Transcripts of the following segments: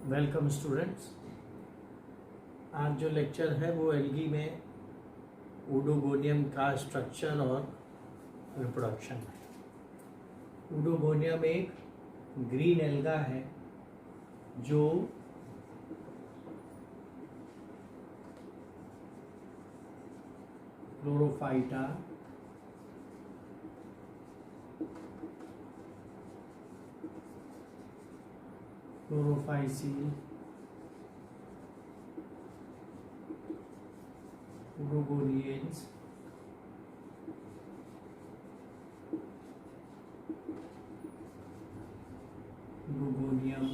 Welcome students. आज जो lecture है वो एल्गी में ऊडोगोनियम का स्ट्रक्चर और रिप्रोडक्शन है। ऊडोगोनियम एक ग्रीन एल्गा है जो क्लोरोफाइटा, क्लोरोफाइसील, ऊडोगोनियंस, ऊडोगोनियम,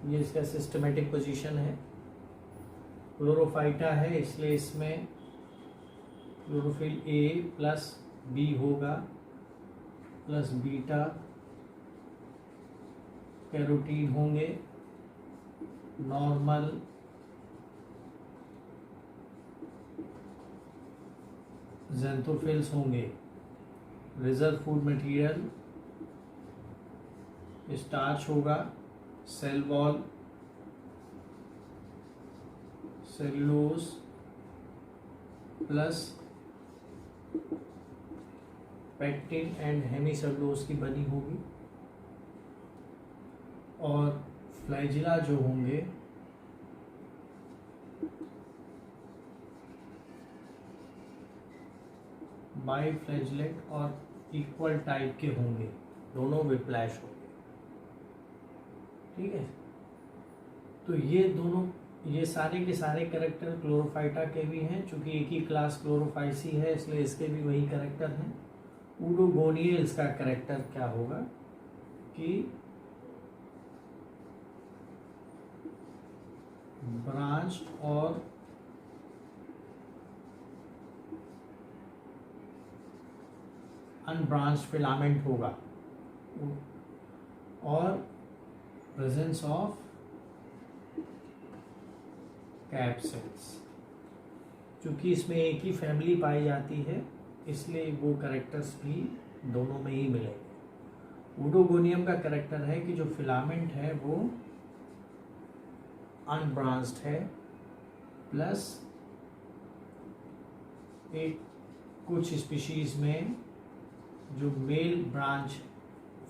ये इसका सिस्टमेटिक पोजीशन है। क्लोरोफाइटा है इसलिए इसमें क्लोरोफिल ए प्लस बी होगा प्लस बीटा कैरोटीन होंगे, नॉर्मल ज़ैंथोफिल्स होंगे, रिजर्व फूड मटेरियल स्टार्च होगा, cell wall, cellulose plus pectin and hemicellulose की बनी होगी। और फ्लैजिला जो होंगे बाइफ्लैजिलेट और इक्वल टाइप के होंगे, दोनों विप्लैश होंगे। ठीक है, तो ये सारे के सारे कैरेक्टर क्लोरोफाइटा के भी हैं। चूंकि एक ही क्लास क्लोरोफाइसी है इसलिए इसके भी वही कैरेक्टर हैं। ऊडोगोनियल्स का कैरेक्टर क्या होगा कि ब्रांच और अनब्रांच फिलामेंट होगा और प्रेजेंस ऑफ कैप सेल्स। चूंकि इसमें एक ही फैमिली पाई जाती है इसलिए वो कैरेक्टर्स भी दोनों में ही मिलेंगे। ऊडोगोनियम का कैरेक्टर है कि जो फिलामेंट है वो अनब्रांच्ड है प्लस एक कुछ स्पीशीज में जो मेल ब्रांच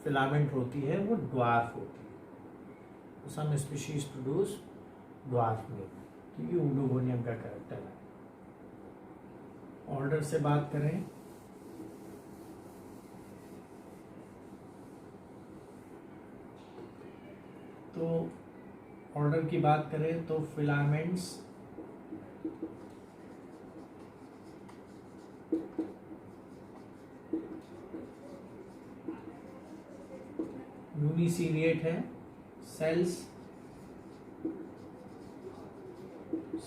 फिलामेंट होती है वो ड्वार्फ होती है। Some species produce dwarf male. ठीक है, ऊडोगोनियम का कैरेक्टर है। ऑर्डर से बात करें तो ऑर्डर की बात करें तो फिलामेंट्स यूनिसीरिएट है, सेल्स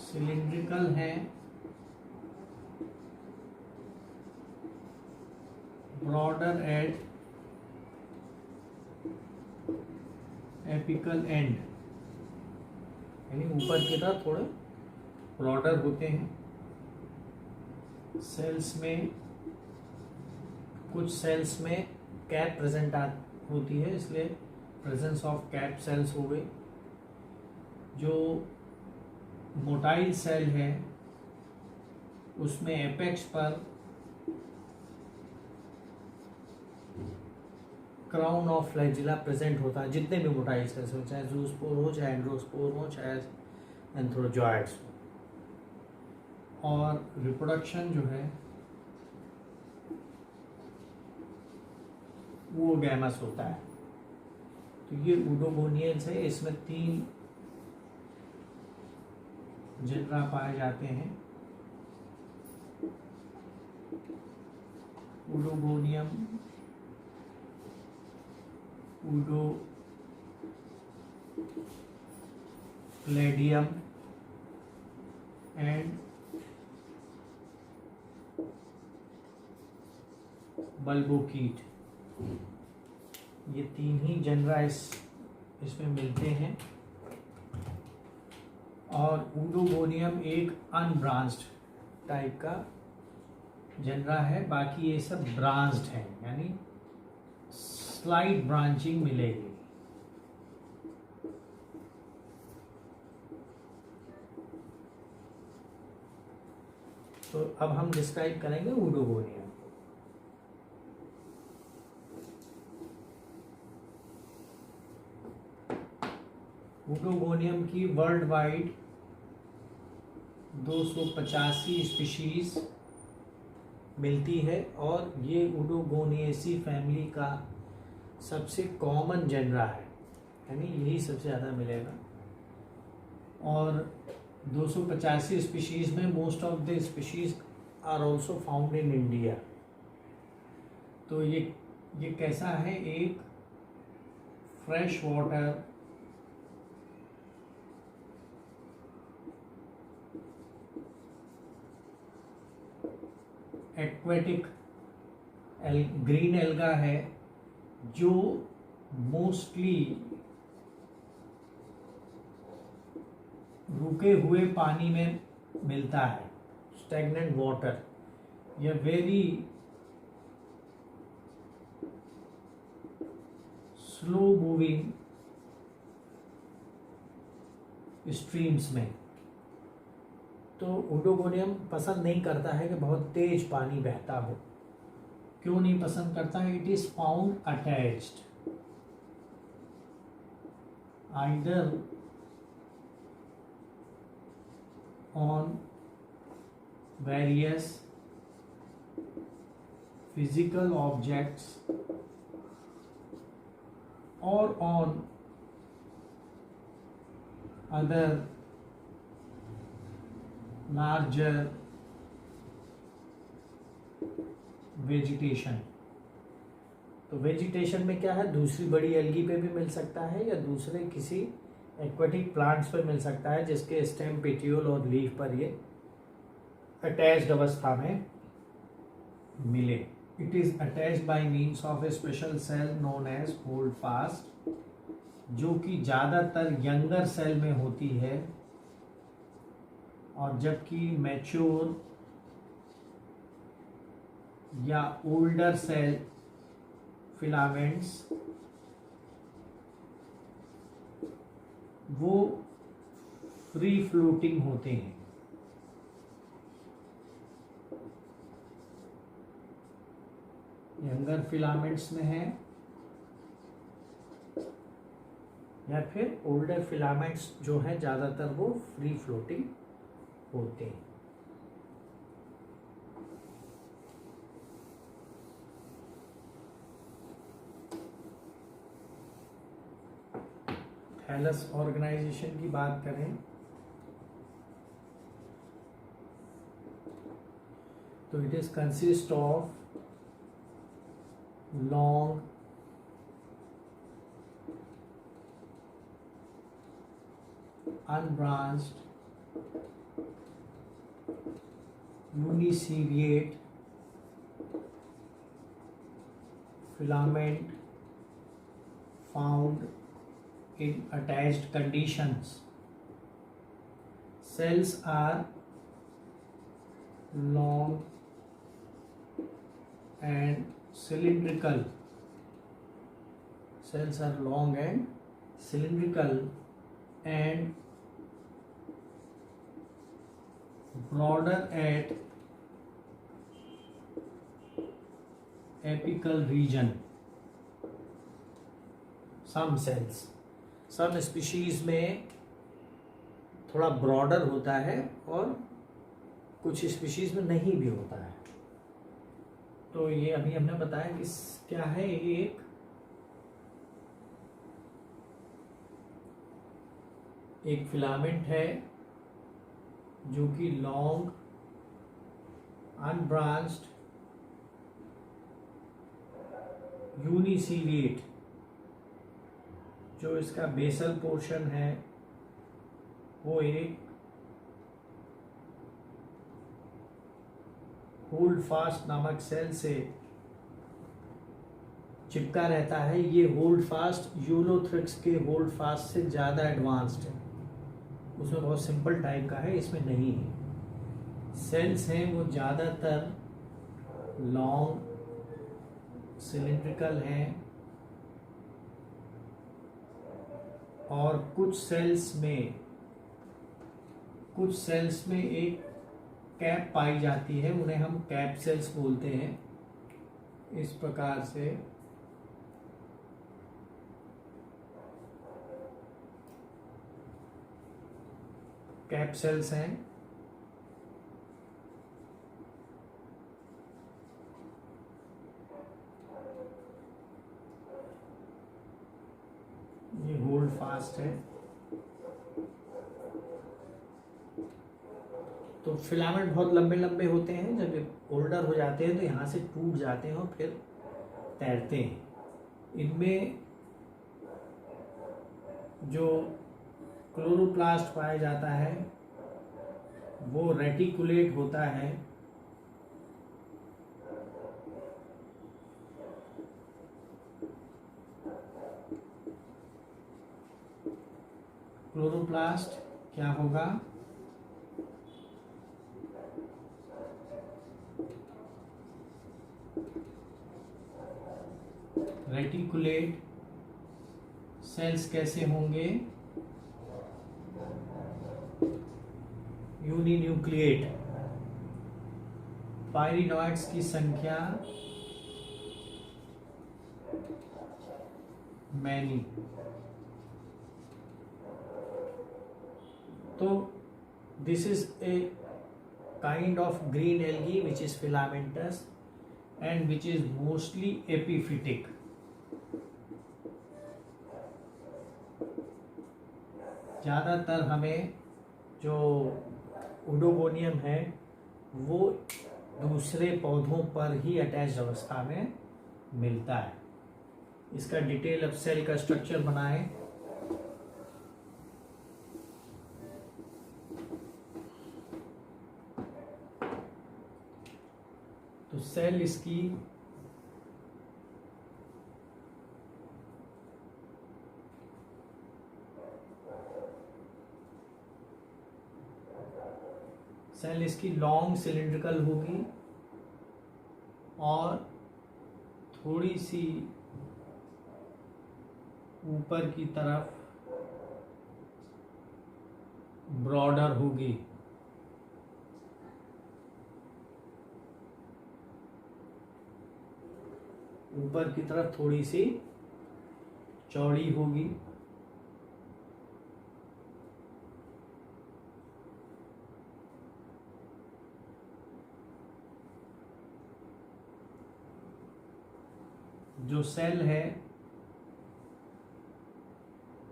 सिलिंड्रिकल है, ब्रॉडर एट एपिकल एंड, यानी ऊपर की तरफ थोड़े ब्रॉडर होते हैं। सेल्स में कुछ सेल्स में कैप प्रेजेंट होती है इसलिए प्रेजेंस ऑफ कैप सेल्स हो गई। जो मोटाइल सेल है उसमें एपेक्स पर क्राउन ऑफ फ्लैजिला प्रेजेंट होता है। जितने भी मोटाइल सेल्स हो, चाहे जूस्पोर हो, चाहे एंड्रोस्पोर हो, चाहे एंथ्रोजॉइड्स हो। और रिप्रोडक्शन जो है वो गैमस होता है। तो ये ऊडोगोनियल्स है, इसमें 3 जेनरा पाए जाते हैं। ऊडोगोनियम, ऊडोक्लेडियम एंड बल्बोकीट। ये 3 ही जेनरा इसमें मिलते हैं। और ऊडोगोनियम एक अनब्रांच्ड टाइप का जनरा है, बाकी ये सब ब्रांच्ड है, यानी स्लाइट ब्रांचिंग मिलेगी। तो अब हम डिस्क्राइब करेंगे ऊडोगोनियम। ऊडोगोनियम की वर्ल्ड वाइड 285 स्पीशीज मिलती है और ये ऊडोगोनिएसी फैमिली का सबसे कॉमन जनरा है, यानी यही सबसे ज़्यादा मिलेगा। और 285 स्पीशीज में most of the species are also found in India. तो ये कैसा है, एक fresh water aquatic green alga है जो मोस्टली रुके हुए पानी में मिलता है, स्टैग्नेंट वाटर। यह वेरी स्लो मूविंग स्ट्रीम्स में। तो ऊडोगोनियम पसंद नहीं करता है कि बहुत तेज पानी बहता हो। क्यों नहीं पसंद करता है? It is found attached either on various physical objects or on other larger vegetation। तो वेजिटेशन में क्या है, दूसरी बड़ी एल्गी पे भी मिल सकता है या दूसरे किसी एक्वेटिक प्लांट्स पर मिल सकता है जिसके स्टेम, पेटियोल और लीफ पर ये अटैच्ड अवस्था में मिले। It is attached by means of a special cell known as holdfast, जो कि ज़्यादातर यंगर सेल में होती है, और जबकि मैच्योर या ओल्डर सेल फिलामेंट्स वो फ्री फ्लोटिंग होते हैं। यंगर फिलामेंट्स में है या फिर ओल्डर फिलामेंट्स जो है ज़्यादातर वो फ्री फ्लोटिंग होते हैं। थैलस ऑर्गेनाइजेशन की बात करें तो it is consist of long unbranched uniciliate filament found in attached conditions. Cells are long and cylindrical. Cells are long and cylindrical and broader at apical region. Some cells, some species में थोड़ा broader होता है और कुछ species में नहीं भी होता है। तो ये अभी हमने बताया कि क्या है, ये एक फिलामेंट है जो कि लॉन्ग अनब्रांच्ड यूनिसिलिएट, जो इसका बेसल पोर्शन है वो एक होल्ड फास्ट नामक सेल से चिपका रहता है। ये होल्ड फास्ट यूलोथ्रिक्स के होल्ड फास्ट से ज़्यादा एडवांस्ड है, उसमें बहुत सिंपल टाइप का है, इसमें नहीं है। सेल्स हैं वो ज़्यादातर लॉन्ग सिलिंड्रिकल हैं और कुछ सेल्स में एक कैप पाई जाती है, उन्हें हम कैप सेल्स बोलते हैं। इस प्रकार से कैप सेल्स हैं। ये होल्ड फास्ट है। तो फिलामेंट बहुत लंबे लंबे होते हैं, जब ये ओल्डर हो जाते हैं तो यहाँ से टूट जाते हैं और फिर तैरते हैं। इनमें जो क्लोरोप्लास्ट पाया जाता है वो रेटिकुलेट होता है। क्लोरोप्लास्ट क्या होगा? रेटिकुलेट सेल्स कैसे होंगे? यूनिन्यूक्लिएट। पायरिनॉइड्स की संख्या मैनी। तो this is a kind of green algae which is filamentous and which is mostly epiphytic. ज़्यादातर हमें जो ओडोगोनियम है वो दूसरे पौधों पर ही अटैच अवस्था में मिलता है। इसका डिटेल अब सेल का स्ट्रक्चर बनाएं। तो सेल इसकी लॉन्ग सिलिंड्रिकल होगी और थोड़ी सी ऊपर की तरफ ब्रॉडर होगी। ऊपर की तरफ थोड़ी सी चौड़ी होगी। जो सेल है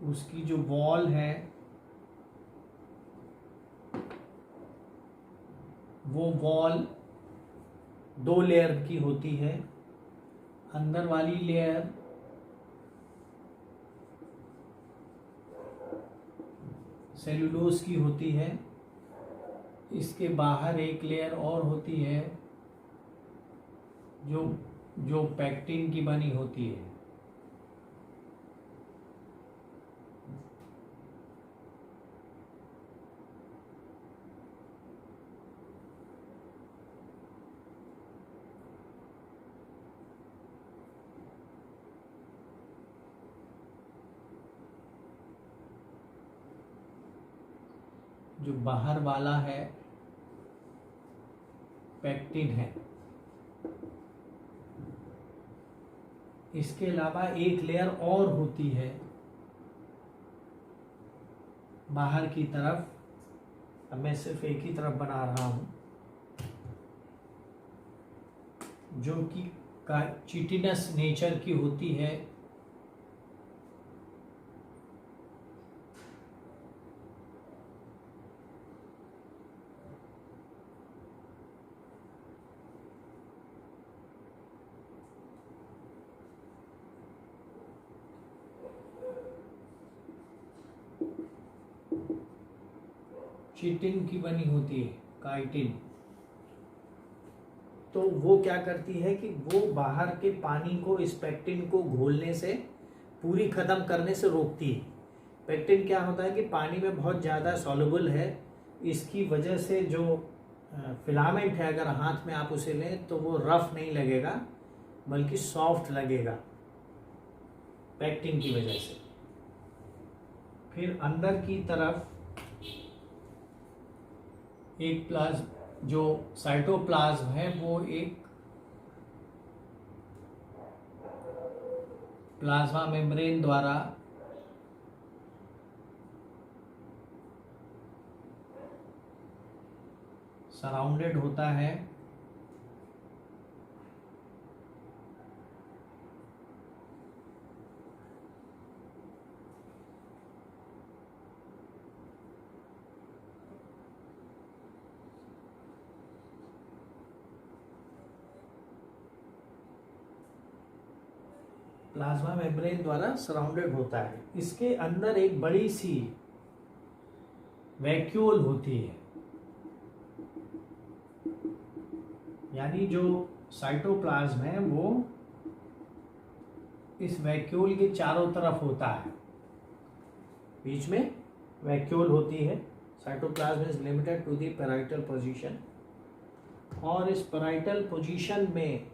उसकी जो वॉल है वो वॉल 2 लेयर की होती है। अंदर वाली लेयर सेल्यूलोज की होती है। इसके बाहर एक लेयर और होती है जो पैक्टिन की बनी होती है। जो बाहर वाला है पैक्टिन है। इसके अलावा एक लेयर और होती है बाहर की तरफ। अब मैं सिर्फ एक ही तरफ बना रहा हूं, जो कि चिटिनस नेचर की होती है। चिटिन की बनी होती है, काइटिन। तो वो क्या करती है कि वो बाहर के पानी को इस पैक्टिन को घोलने से, पूरी खत्म करने से रोकती है। पैक्टिन क्या होता है कि पानी में बहुत ज़्यादा सॉल्युबल है, इसकी वजह से जो फिलामेंट है, अगर हाथ में आप उसे लें तो वो रफ नहीं लगेगा बल्कि सॉफ्ट लगेगा पैक्टिन की वजह से। फिर अंदर की तरफ एक जो साइटोप्लाज्म है वो एक प्लाज्मा मेम्ब्रेन द्वारा सराउंडेड होता है। प्लाज्मा मेम्ब्रेन द्वारा सराउंडेड होता है। इसके अंदर एक बड़ी सी वैक्यूल होती है, यानी जो साइटोप्लाज्म है वो इस वैक्यूल के चारों तरफ होता है, बीच में वैक्यूल होती है। Cytoplasm is limited to the parietal position, और इस पैराइटल पोजीशन में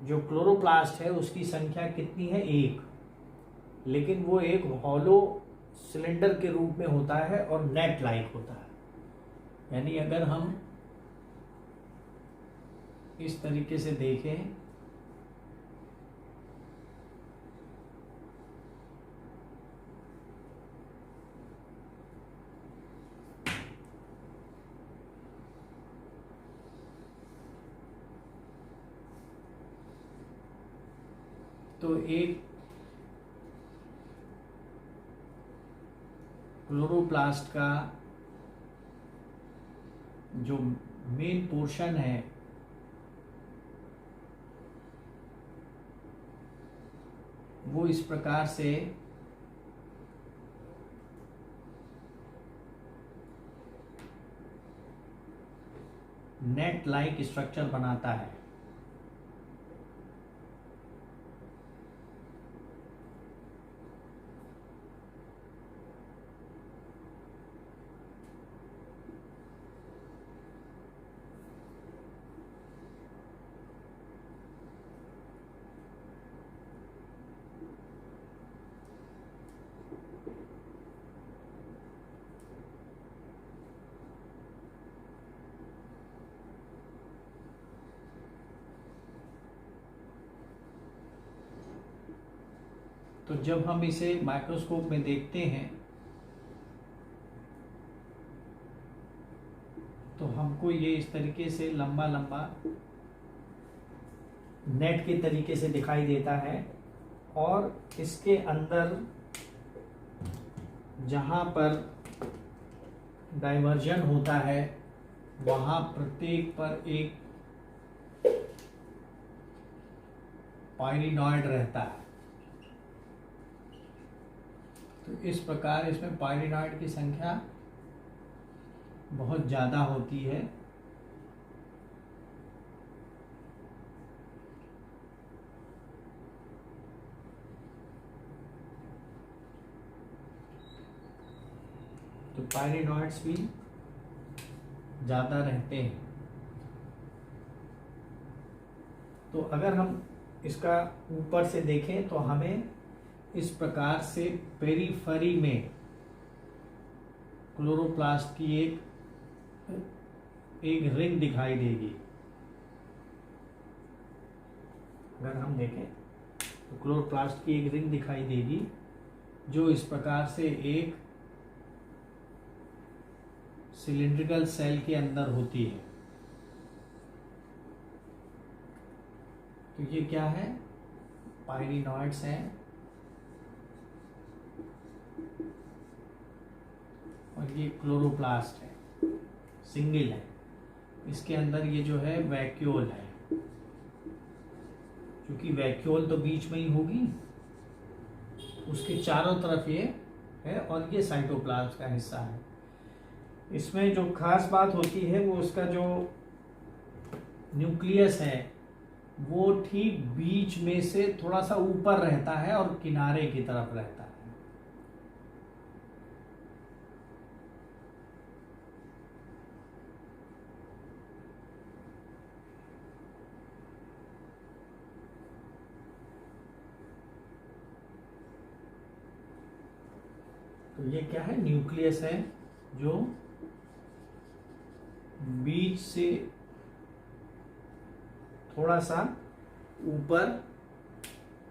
जो क्लोरोप्लास्ट है उसकी संख्या कितनी है? 1, लेकिन वो एक हॉलो सिलेंडर के रूप में होता है और नेट लाइक होता है। यानी अगर हम इस तरीके से देखें तो एक क्लोरोप्लास्ट का जो मेन पोर्शन है वो इस प्रकार से नेट लाइक स्ट्रक्चर बनाता है। तो जब हम इसे माइक्रोस्कोप में देखते हैं तो हमको ये इस तरीके से लंबा लंबा नेट के तरीके से दिखाई देता है, और इसके अंदर जहाँ पर डाइवर्जन होता है वहाँ प्रत्येक पर एक पायरिनॉइड रहता है। तो इस प्रकार इसमें पायरिनॉइड की संख्या बहुत ज़्यादा होती है। तो पायरिनॉइड्स भी ज़्यादा रहते हैं। तो अगर हम इसका ऊपर से देखें तो हमें इस प्रकार से पेरिफेरी में क्लोरोप्लास्ट की एक रिंग दिखाई देगी। अगर हम देखें तो क्लोरोप्लास्ट की एक रिंग दिखाई देगी जो इस प्रकार से एक सिलिंड्रिकल सेल के अंदर होती है। तो ये क्या है? पायरिनॉइड्स हैं, और ये क्लोरोप्लास्ट है, सिंगल है। इसके अंदर ये जो है वैक्यूल है, क्योंकि वैक्यूल तो बीच में ही होगी, उसके चारों तरफ ये है, और ये साइटोप्लाज्म का हिस्सा है। इसमें जो खास बात होती है वो उसका जो न्यूक्लियस है वो ठीक बीच में से थोड़ा सा ऊपर रहता है और किनारे की तरफ रहता है। तो ये क्या है, न्यूक्लियस है जो बीच से थोड़ा सा ऊपर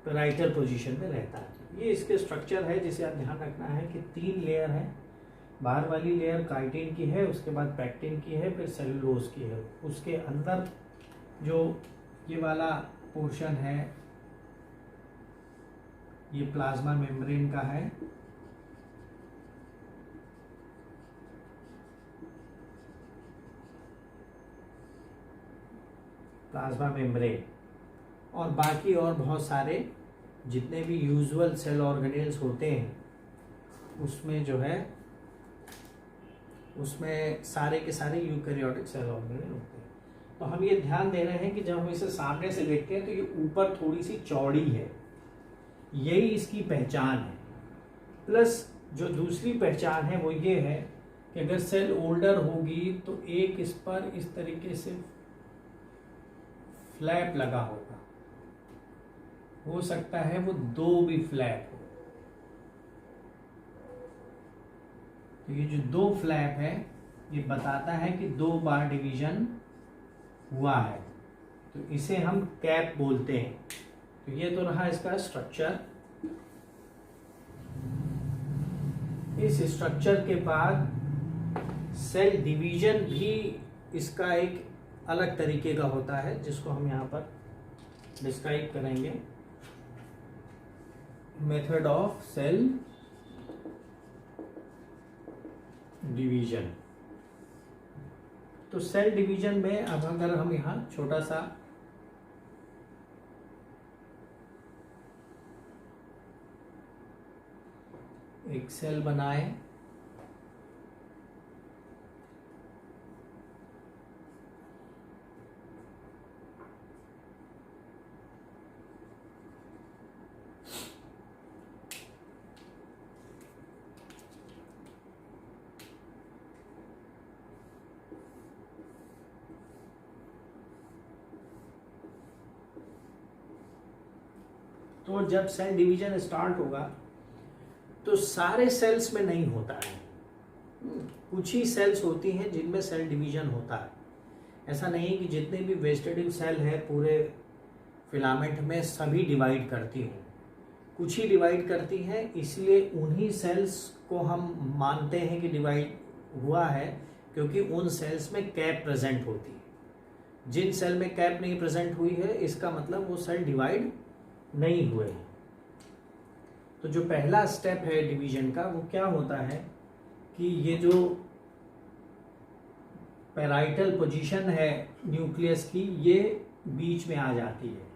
पेराइटल पोजीशन में रहता है। ये इसके स्ट्रक्चर है जिसे आप ध्यान रखना है कि 3 लेयर है। बाहर वाली लेयर काइटिन की है, उसके बाद पैक्टिन की है, फिर सेलुलोज की है। उसके अंदर जो ये वाला पोर्शन है ये प्लाज्मा मेम्ब्रेन का है। प्लाज्मा मेम्ब्रेन और बाकी और बहुत सारे जितने भी यूजुअल सेल ऑर्गेनेल्स होते हैं उसमें जो है उसमें सारे के सारे यूकैरियोटिक सेल ऑर्गेनेल होते हैं। तो हम ये ध्यान दे रहे हैं कि जब हम इसे सामने से देखते हैं तो ये ऊपर थोड़ी सी चौड़ी है, यही इसकी पहचान है। प्लस जो दूसरी पहचान है वो ये है कि अगर सेल ओल्डर होगी तो एक इस पर इस तरीके से फ्लैप लगा होगा, हो सकता है वो 2 भी फ्लैप हो। तो ये जो 2 फ्लैप है ये बताता है कि 2 बार डिवीजन हुआ है, तो इसे हम कैप बोलते हैं। तो ये तो रहा इसका स्ट्रक्चर। इस स्ट्रक्चर के बाद सेल डिवीजन भी इसका एक अलग तरीके का होता है जिसको हम यहाँ पर डिस्क्राइब करेंगे। Method of cell division. तो सेल डिवीजन में अब अगर हम यहाँ छोटा सा एक सेल बनाए, तो जब सेल डिवीजन स्टार्ट होगा तो सारे सेल्स में नहीं होता है, कुछ ही सेल्स होती हैं जिनमें सेल डिवीजन होता है। ऐसा नहीं कि जितने भी वेजिटेटिव सेल है पूरे फिलामेंट में सभी डिवाइड करती हूँ, कुछ ही डिवाइड करती हैं, इसलिए उन्हीं सेल्स को हम मानते हैं कि डिवाइड हुआ है क्योंकि उन सेल्स में कैप प्रेजेंट होती है। जिन सेल में कैप नहीं प्रेजेंट हुई है इसका मतलब वो सेल डिवाइड नहीं हुए हैं। तो जो पहला स्टेप है डिवीजन का वो क्या होता है कि ये जो पैराइटल पोजीशन है न्यूक्लियस की ये बीच में आ जाती है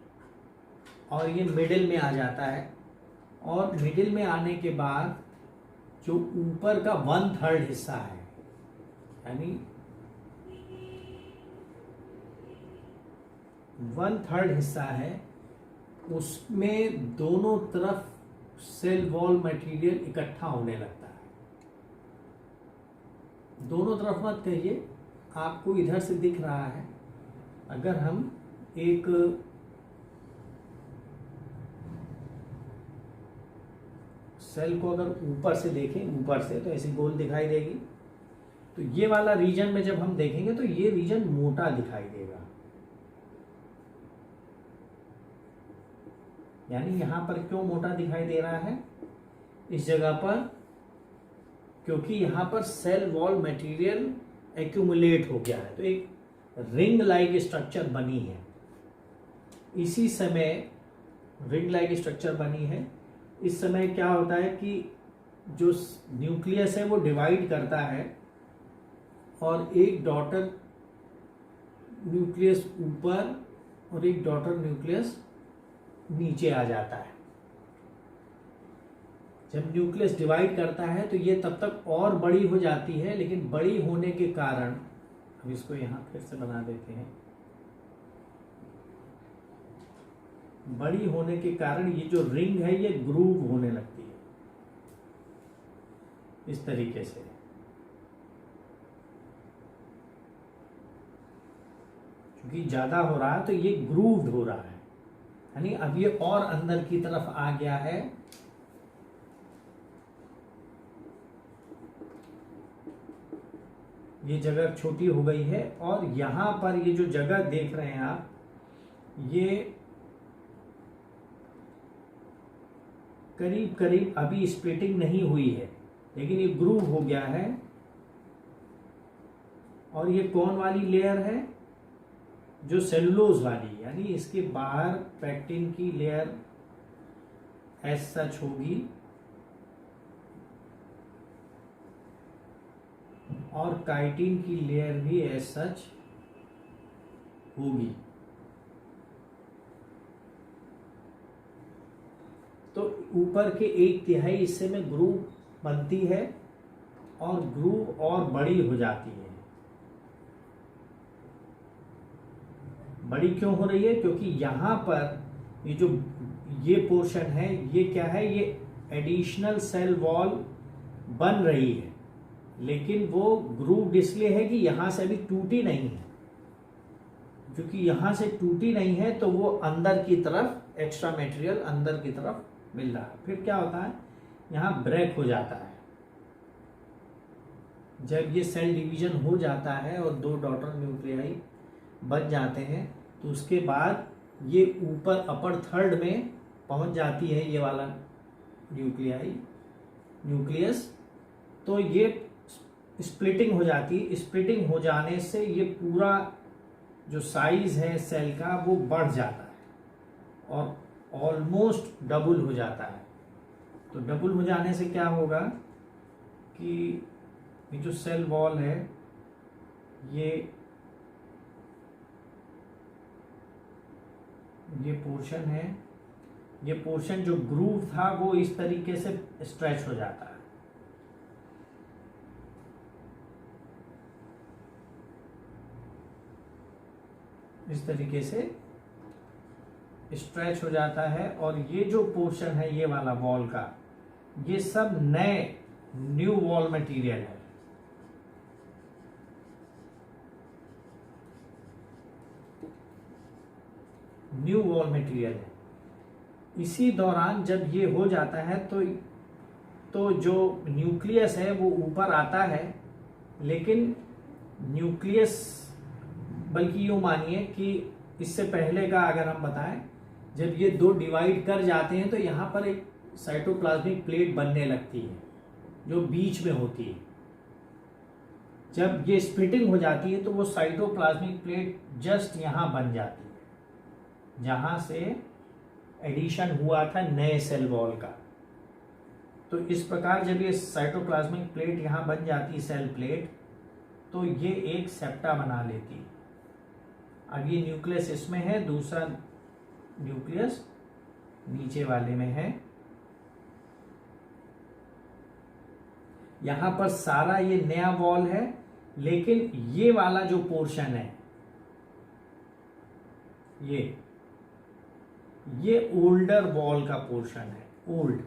और ये मिडिल में आ जाता है, और मिडिल में आने के बाद जो ऊपर का 1/3 हिस्सा है यानी 1/3 हिस्सा है उसमें दोनों तरफ सेल वॉल मटेरियल इकट्ठा होने लगता है। दोनों तरफ मत कहिए, आपको इधर से दिख रहा है। अगर हम एक सेल को अगर ऊपर से देखें, ऊपर से तो ऐसी गोल दिखाई देगी, तो ये वाला रीजन में जब हम देखेंगे तो ये रीजन मोटा दिखाई देगा। यानी यहां पर क्यों मोटा दिखाई दे रहा है इस जगह पर, क्योंकि यहां पर सेल वॉल मटेरियल एक्यूमुलेट हो गया है, तो एक रिंग लाइक स्ट्रक्चर बनी है। इसी समय रिंग लाइक स्ट्रक्चर बनी है। इस समय क्या होता है कि जो न्यूक्लियस है वो डिवाइड करता है और एक डॉटर न्यूक्लियस ऊपर और एक डॉटर न्यूक्लियस नीचे आ जाता है। जब न्यूक्लियस डिवाइड करता है तो ये तब तक और बड़ी हो जाती है, लेकिन बड़ी होने के कारण, हम इसको यहां फिर से बना देते हैं, बड़ी होने के कारण ये जो रिंग है ये ग्रूव होने लगती है इस तरीके से। क्योंकि ज्यादा हो रहा है तो ये ग्रूव्ड हो रहा है, यानी अब ये और अंदर की तरफ आ गया है। ये जगह छोटी हो गई है और यहाँ पर ये जो जगह देख रहे हैं आप, ये करीब करीब अभी स्प्लिटिंग नहीं हुई है, लेकिन ये ग्रूव हो गया है। और ये कौन वाली लेयर है? जो सेलुलोज वाली, यानी इसके बाहर पैक्टिन की लेयर एज सच होगी और काइटिन की लेयर भी एज सच होगी। तो ऊपर के 1/3 हिस्से में ग्रूव बनती है और ग्रूव और बड़ी हो जाती है। बड़ी क्यों हो रही है? क्योंकि यहां पर ये पोर्शन है, ये क्या है, ये एडिशनल सेल वॉल बन रही है, लेकिन वो ग्रूव इसलिए है कि यहां से अभी टूटी नहीं है। क्योंकि यहां से टूटी नहीं है तो वो अंदर की तरफ एक्स्ट्रा मटेरियल अंदर की तरफ मिल रहा है। फिर क्या होता है, यहां ब्रेक हो जाता है। जब ये सेल डिवीजन हो जाता है और 2 डॉटर न्यूक्लियाई बन जाते हैं, तो उसके बाद ये ऊपर अपर थर्ड में पहुंच जाती है ये वाला न्यूक्लियस। तो ये स्प्लिटिंग हो जाती है। स्प्लिटिंग हो जाने से ये पूरा जो साइज है सेल का वो बढ़ जाता है और ऑलमोस्ट डबल हो जाता है। तो डबल हो जाने से क्या होगा कि ये जो सेल वॉल है, ये पोर्शन है, ये पोर्शन जो ग्रूव था वो इस तरीके से स्ट्रेच हो जाता है। इस तरीके से स्ट्रेच हो जाता है और ये जो पोर्शन है ये वाला वॉल का, ये सब न्यू वॉल मटेरियल है। न्यू वॉल मटेरियल है। इसी दौरान जब ये हो जाता है तो जो न्यूक्लियस है वो ऊपर आता है, लेकिन न्यूक्लियस, बल्कि यूं मानिए कि इससे पहले का अगर हम बताएं, जब ये 2 डिवाइड कर जाते हैं तो यहाँ पर एक साइटोप्लाज्मिक प्लेट बनने लगती है जो बीच में होती है। जब ये स्प्लिटिंग हो जाती है तो वो साइटोप्लाज्मिक प्लेट जस्ट यहाँ बन जाती है जहां से एडिशन हुआ था नए सेल वॉल का। तो इस प्रकार जब ये साइटोप्लाज्मिक प्लेट यहाँ बन जाती, सेल प्लेट, तो ये एक सेप्टा बना लेती। अब ये न्यूक्लियस इसमें है, दूसरा न्यूक्लियस नीचे वाले में है। यहां पर सारा ये नया वॉल है, लेकिन ये वाला जो पोर्शन है ये ओल्डर वॉल का पोर्शन है, ओल्ड।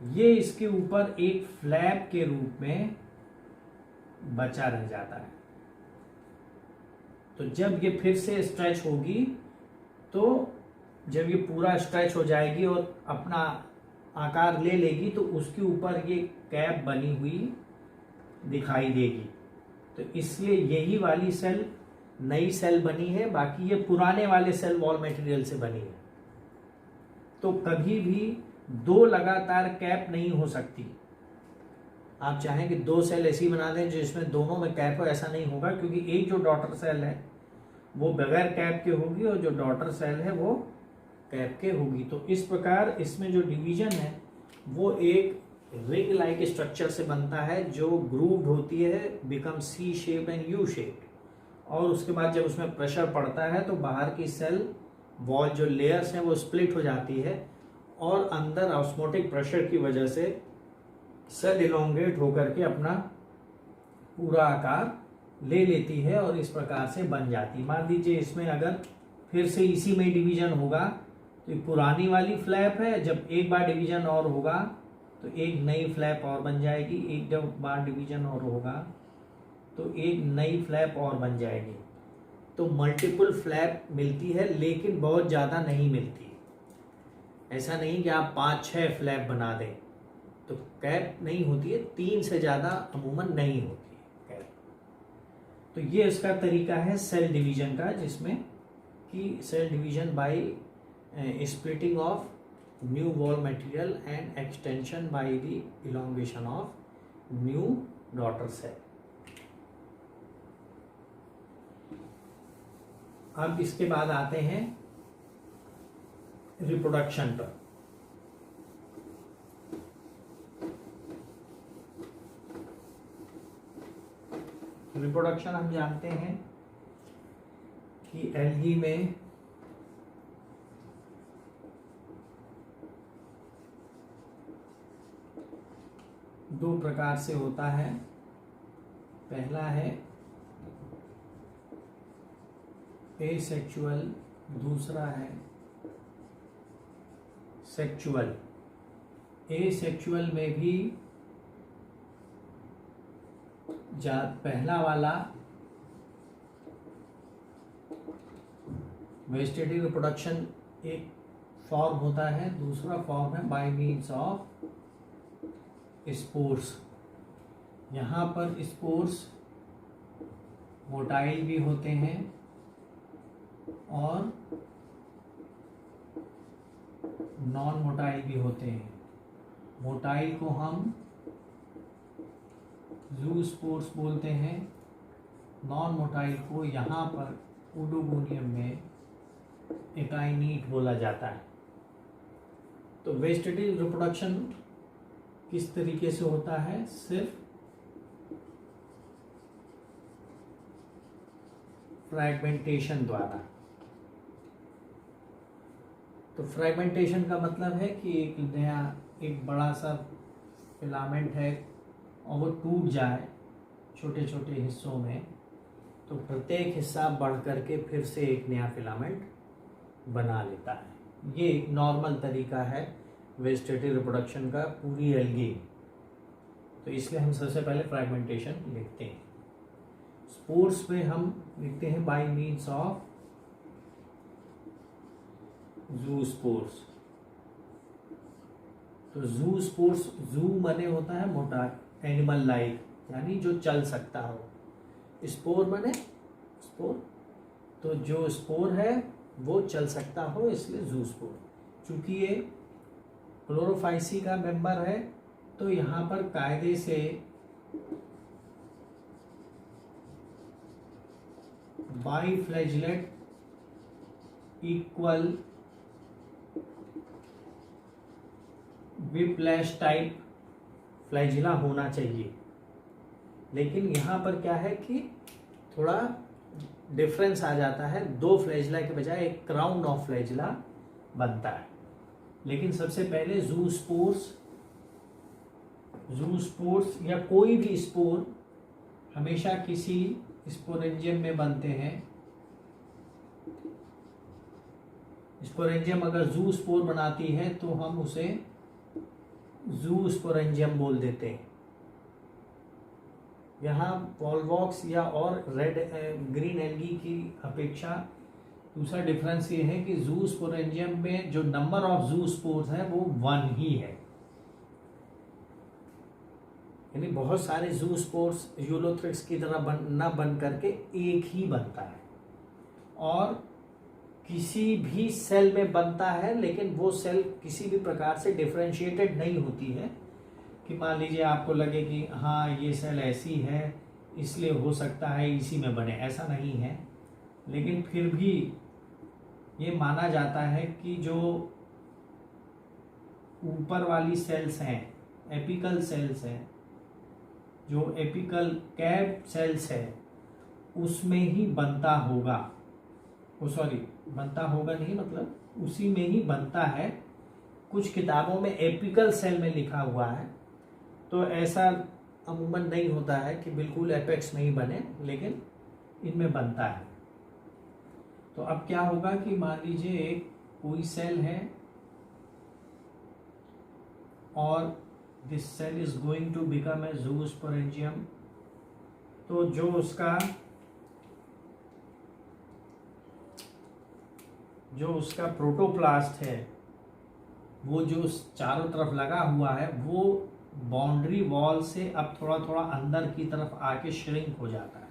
ये इसके ऊपर एक फ्लैप के रूप में बचा रह जाता है। तो जब ये फिर से स्ट्रेच होगी, तो जब ये पूरा स्ट्रेच हो जाएगी और अपना आकार ले लेगी, तो उसके ऊपर ये कैप बनी हुई दिखाई देगी। तो इसलिए यही वाली सेल नई सेल बनी है, बाकी ये पुराने वाले सेल वॉल मटेरियल से बनी है। तो कभी भी 2 लगातार कैप नहीं हो सकती। आप चाहें कि 2 सेल ऐसी बना दें जिसमें दोनों में कैप हो, ऐसा नहीं होगा, क्योंकि एक जो डॉटर सेल है वो बगैर कैप के होगी और जो डॉटर सेल है वो कैप के होगी। तो इस प्रकार इसमें जो डिवीजन है वो एक रिंग लाइक स्ट्रक्चर से बनता है जो ग्रूव्ड होती है, become C shape and U shape. और उसके बाद जब उसमें प्रेशर पड़ता है तो बाहर की सेल वॉल जो लेयर्स हैं वो स्प्लिट हो जाती है और अंदर ऑस्मोटिक प्रेशर की वजह से सेल इलोंगेट होकर के अपना पूरा आकार ले लेती है और इस प्रकार से बन जाती। मान लीजिए इसमें अगर फिर से इसी में डिवीजन होगा तो पुरानी वाली फ्लैप है, जब एक बार डिवीजन और होगा तो एक नई फ्लैप और बन जाएगी, एक जब बार डिवीजन और होगा तो एक नई फ्लैप और बन जाएगी। तो मल्टीपल फ्लैप मिलती है, लेकिन बहुत ज़्यादा नहीं मिलती। ऐसा नहीं कि आप 5-6 फ्लैप बना दें तो कैप नहीं होती है, 3 से ज़्यादा अमूमन नहीं होती है कैप। तो ये इसका तरीका है सेल डिवीजन का, जिसमें कि cell division by splitting of new wall material and extension by the elongation of new daughter cell. अब इसके बाद आते हैं रिप्रोडक्शन पर। रिप्रोडक्शन हम जानते हैं कि एल्गी में दो प्रकार से होता है। पहला है एसेक्सुअल, दूसरा है सेक्सुअल। एसेक्सुअल में भी पहला वाला वेजिटेटिव रिप्रोडक्शन एक फॉर्म होता है, दूसरा फॉर्म है बाय मीन्स ऑफ स्पोर्स। यहाँ पर स्पोर्स मोटाइल भी होते हैं और नॉन मोटाइल भी होते हैं। मोटाइल को हम ज़ूस्पोर्स बोलते हैं, नॉन मोटाइल को यहाँ पर ओडोगोनियम में एकाइनीट बोला जाता है। तो वेजिटेटिव रिप्रोडक्शन किस तरीके से होता है? सिर्फ फ्रैगमेंटेशन द्वारा। तो फ्रैगमेंटेशन का मतलब है कि एक बड़ा सा फिलामेंट है और वो टूट जाए छोटे छोटे हिस्सों में, तो प्रत्येक हिस्सा बढ़ करके फिर से एक नया फिलामेंट बना लेता है। ये एक नॉर्मल तरीका है वेजिटेटिव रिप्रोडक्शन का पूरी एल्गी। तो इसलिए हम सबसे पहले फ्रैगमेंटेशन लिखते हैं। स्पोर्स में हम लिखते हैं बाय मीन्स ऑफ ज़ूस्पोर्स। तो ज़ूस्पोर्स, ज़ू माने होता है मोटा, एनिमल लाइक, यानी जो चल सकता हो। स्पोर माने स्पोर, तो जो स्पोर है वो चल सकता हो, इसलिए ज़ूस्पोर। चूंकि ये क्लोरोफाइसी का मेंबर है तो यहाँ पर कायदे से बाईफ्लैजिलेट इक्वल विप्लैश टाइप फ्लैजिला होना चाहिए। लेकिन यहाँ पर क्या है कि थोड़ा डिफरेंस आ जाता है, दो फ्लैजिला के बजाय एक क्राउन ऑफ फ्लैजिला बनता है। लेकिन सबसे पहले ज़ूस्पोर्स या कोई भी स्पोर हमेशा किसी स्पोरेंजियम में बनते हैं। स्पोरेंजियम अगर ज़ूस्पोर बनाती है तो हम उसे ज़ूस्पोरेंजियम बोल देते हैं। यहाँ वॉल्वॉक्स या और रेड ग्रीन एल्गी की अपेक्षा दूसरा डिफरेंस ये है कि ज़ूस्पोरेंजियम में जो नंबर ऑफ ज़ूस्पोर्स है वो 1 ही है, यानी बहुत सारे ज़ूस्पोर्स यूलोथ्रिक्स की तरह न बन करके एक ही बनता है और किसी भी सेल में बनता है। लेकिन वो सेल किसी भी प्रकार से डिफरेंशिएटेड नहीं होती है कि मान लीजिए आपको लगे कि हाँ ये सेल ऐसी है इसलिए हो सकता है इसी में बने, ऐसा नहीं है। लेकिन फिर भी ये माना जाता है कि जो ऊपर वाली सेल्स हैं, एपिकल सेल्स हैं, जो एपिकल कैप सेल्स है उसमें ही बनता होगा। बनता होगा नहीं, मतलब उसी में ही बनता है। कुछ किताबों में एपिकल सेल में लिखा हुआ है, तो ऐसा अमूमन नहीं होता है कि बिल्कुल एपेक्स में ही बने, लेकिन इनमें बनता है। तो अब क्या होगा कि मान लीजिए एक कोई सेल है और this cell is going to become a zoosporangium. तो जो उसका प्रोटोप्लास्ट है, वो जो चारों तरफ लगा हुआ है, वो बाउंड्री वॉल से अब थोड़ा थोड़ा अंदर की तरफ आके श्रिंक हो जाता है।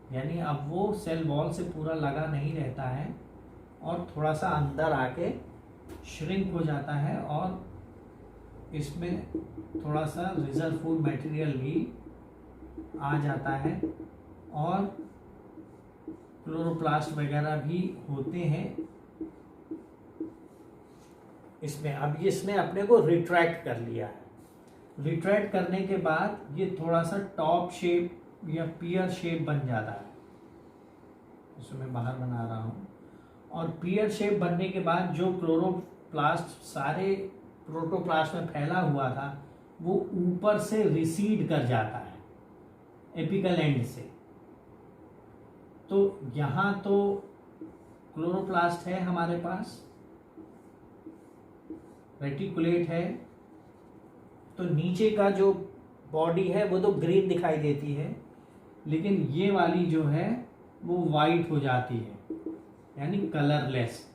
यानी अब वो सेल वॉल से पूरा लगा नहीं रहता है और थोड़ा सा अंदर आके श्रिंक हो जाता है और इसमें थोड़ा सा रिजर्व फूड मटेरियल भी आ जाता है और क्लोरोप्लास्ट वगैरह भी होते हैं इसमें। अब इसने अपने को रिट्रैक्ट कर लिया है। रिट्रैक्ट करने के बाद ये थोड़ा सा टॉप शेप या पियर शेप बन जाता है। इसको मैं बाहर बना रहा हूँ। और पियर शेप बनने के बाद जो क्लोरोप्लास्ट सारे प्रोटोप्लास्ट में फैला हुआ था वो ऊपर से रिसीड कर जाता है एपिकल एंड से। तो यहाँ तो क्लोरोप्लास्ट है हमारे पास, रेटिकुलेट है, तो नीचे का जो बॉडी है वो तो ग्रीन दिखाई देती है, लेकिन ये वाली जो है वो वाइट हो जाती है, यानी कलरलेस।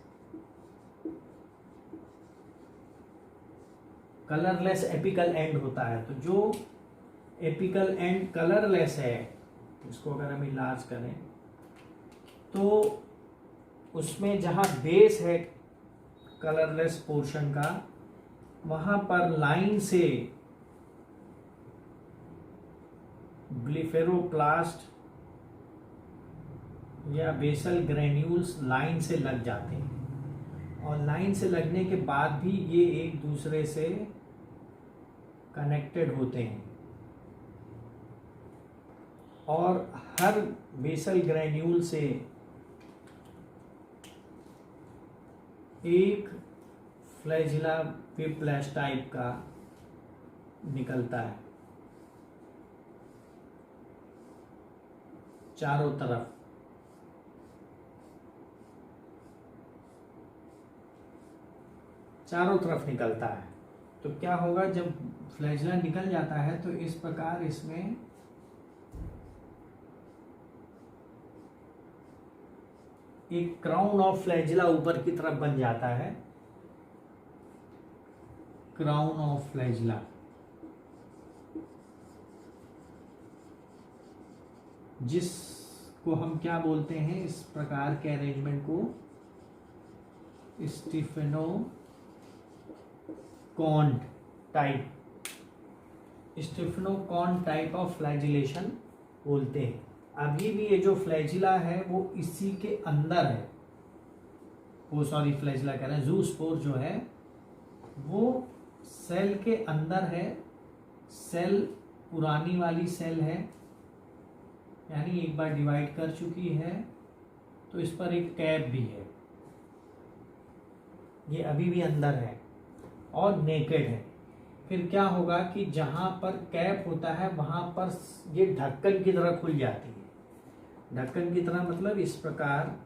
कलरलेस एपिकल एंड होता है। तो जो एपिकल एंड कलरलेस है, इसको अगर हम इलाज करें तो उसमें जहाँ बेस है कलरलेस पोर्शन का, वहाँ पर लाइन से ब्लिफेरोप्लास्ट या बेसल ग्रेन्यूल्स लाइन से लग जाते हैं और लाइन से लगने के बाद भी ये एक दूसरे से कनेक्टेड होते हैं और हर बेसल ग्रेन्यूल से एक फ्लैजिला व्हिप्लैश टाइप का निकलता है चारों तरफ। चारों तरफ निकलता है। तो क्या होगा, जब फ्लैजिला निकल जाता है तो इस प्रकार इसमें एक क्राउन ऑफ फ्लैजिला ऊपर की तरफ बन जाता है, क्राउन ऑफ फ्लैजिला, जिसको हम क्या बोलते हैं, इस प्रकार के अरेंजमेंट को स्टिफेनोकॉन्ड टाइप ऑफ फ्लैजिलेशन बोलते हैं। अभी भी ये जो फ्लैजिला है वो इसी के अंदर है, वो सॉरी फ्लैजिला कह रहे हैं, ज़ूस्पोर जो है वो सेल के अंदर है। सेल पुरानी वाली सेल है, यानी एक बार डिवाइड कर चुकी है, तो इस पर एक कैप भी है, ये अभी भी अंदर है और नेकेड है। फिर क्या होगा कि जहाँ पर कैप होता है वहाँ पर ये ढक्कन की तरह खुल जाती है। ढक्कन की तरह मतलब इस प्रकार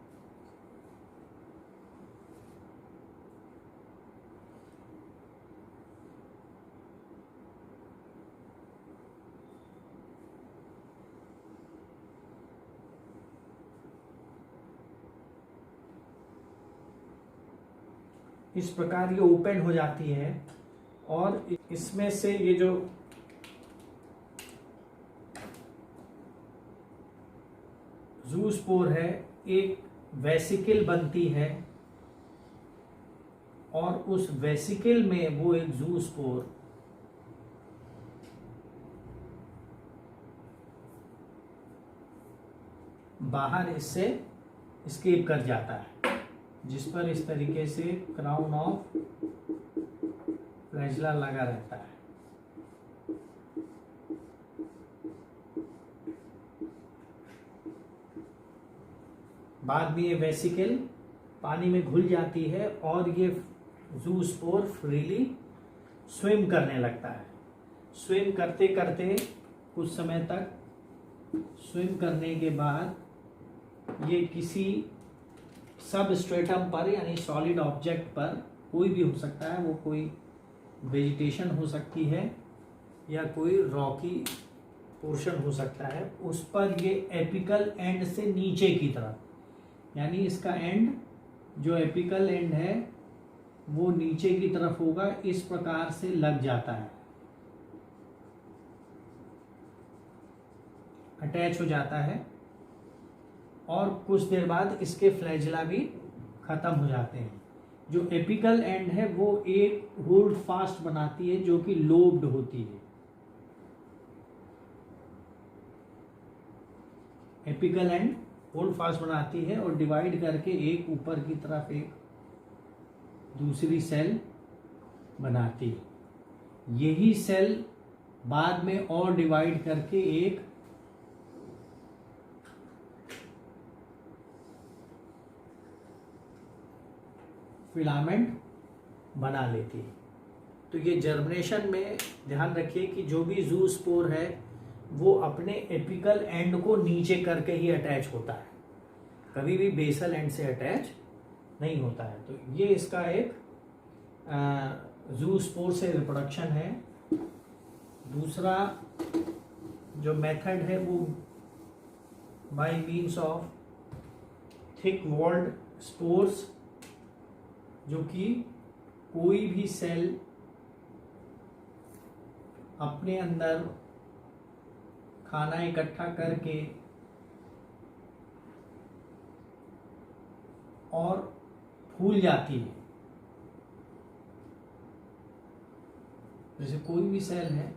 इस प्रकार ये ओपन हो जाती है और इसमें से ये जो ज़ूस्पोर है एक वेसिकल बनती है और उस वेसिकल में वो एक ज़ूस्पोर बाहर इससे एस्केप कर जाता है, जिस पर इस तरीके से क्राउन ऑफ फ्लैजिला लगा रहता है। बाद में ये वेसिकल पानी में घुल जाती है और ये ज़ूस्पोर फ्रीली स्विम करने लगता है। स्विम करते करते कुछ समय तक स्विम करने के बाद ये किसी सबस्ट्रेटम पर यानी सॉलिड ऑब्जेक्ट पर, कोई भी हो सकता है, वो कोई वेजिटेशन हो सकती है या कोई रॉकी पोर्शन हो सकता है, उस पर ये एपिकल एंड से नीचे की तरफ, यानी इसका एंड जो एपिकल एंड है वो नीचे की तरफ होगा, इस प्रकार से लग जाता है, अटैच हो जाता है और कुछ देर बाद इसके फ्लैजिला भी खत्म हो जाते हैं। जो एपिकल एंड है वो एक होल्ड फास्ट बनाती है जो कि लोब्ड होती है। एपिकल एंड होल्ड फास्ट बनाती है और डिवाइड करके एक ऊपर की तरफ एक दूसरी सेल बनाती है। यही सेल बाद में और डिवाइड करके एक फिलामेंट बना लेती है। तो ये जर्मिनेशन में ध्यान रखिए कि जो भी ज़ूस्पोर है वो अपने एपिकल एंड को नीचे करके ही अटैच होता है, कभी भी बेसल एंड से अटैच नहीं होता है। तो ये इसका एक ज़ूस्पोर से रिप्रोडक्शन है। दूसरा जो मेथड है वो by means of thick walled spores, जो कि कोई भी सेल अपने अंदर खाना इकट्ठा करके और फूल जाती है। जैसे कोई भी सेल है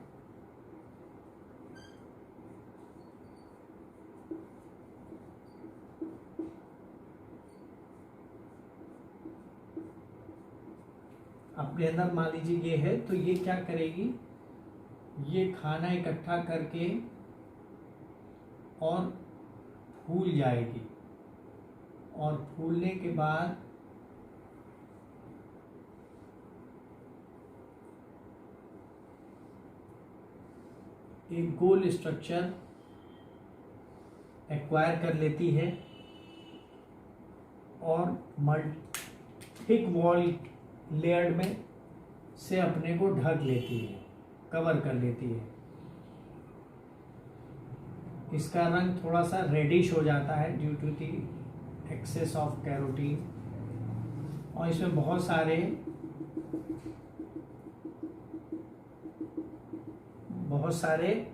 अपने अंदर, मान लीजिए ये है, तो ये क्या करेगी, ये खाना इकट्ठा करके और फूल जाएगी और फूलने के बाद एक गोल स्ट्रक्चर एक्वायर कर लेती है और थिक वॉल लेयर में से अपने को ढक लेती है, कवर कर लेती है। इसका रंग थोड़ा सा रेडिश हो जाता है due to the excess of carotene, और इसमें बहुत सारे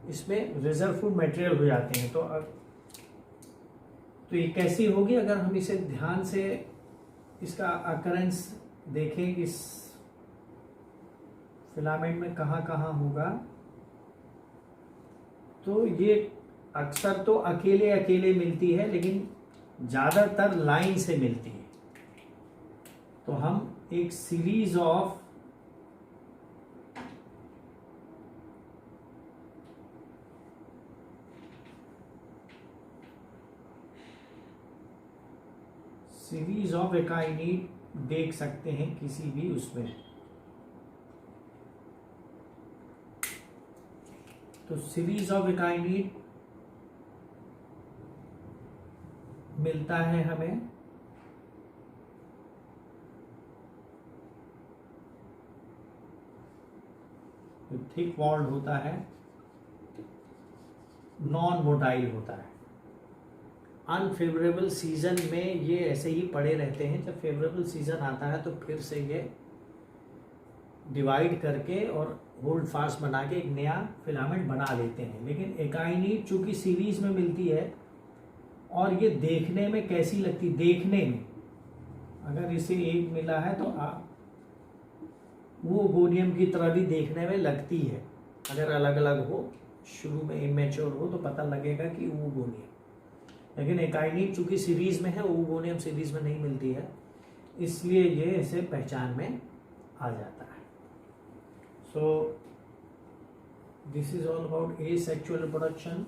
इसमें रिजर्व फूड मटेरियल हो जाते हैं। तो ये कैसी होगी, अगर हम इसे ध्यान से इसका अकरेंस देखें इस फिलामेंट में कहाँ कहाँ होगा, तो ये अक्सर तो अकेले अकेले मिलती है लेकिन ज़्यादातर लाइन से मिलती है। तो हम एक सीरीज ऑफ एकाइनिड देख सकते हैं किसी भी उसमें। तो सीरीज ऑफ एकाइनिड मिलता है हमें थिक वॉल्ड होता है, नॉन मोटाइल होता है। अनफेवरेबल सीजन में ये ऐसे ही पड़े रहते हैं, जब फेवरेबल सीजन आता है तो फिर से ये डिवाइड करके और होल्ड फास्ट बना के एक नया फिलामेंट बना लेते हैं। लेकिन एकाइनिड चूंकि सीरीज में मिलती है और ये देखने में कैसी लगती, देखने में अगर इसे एक मिला है तो वो गोनियम की तरह भी देखने में लगती है। अगर अलग अलग हो, शुरू में इमेच्योर हो, तो पता लगेगा कि वो गोनियम। लेकिन एकाइनिड चूंकि सीरीज में है, वो गोनियम सीरीज में नहीं मिलती है, इसलिए ये ऐसे पहचान में आ जाता है। सो this is all about asexual reproduction.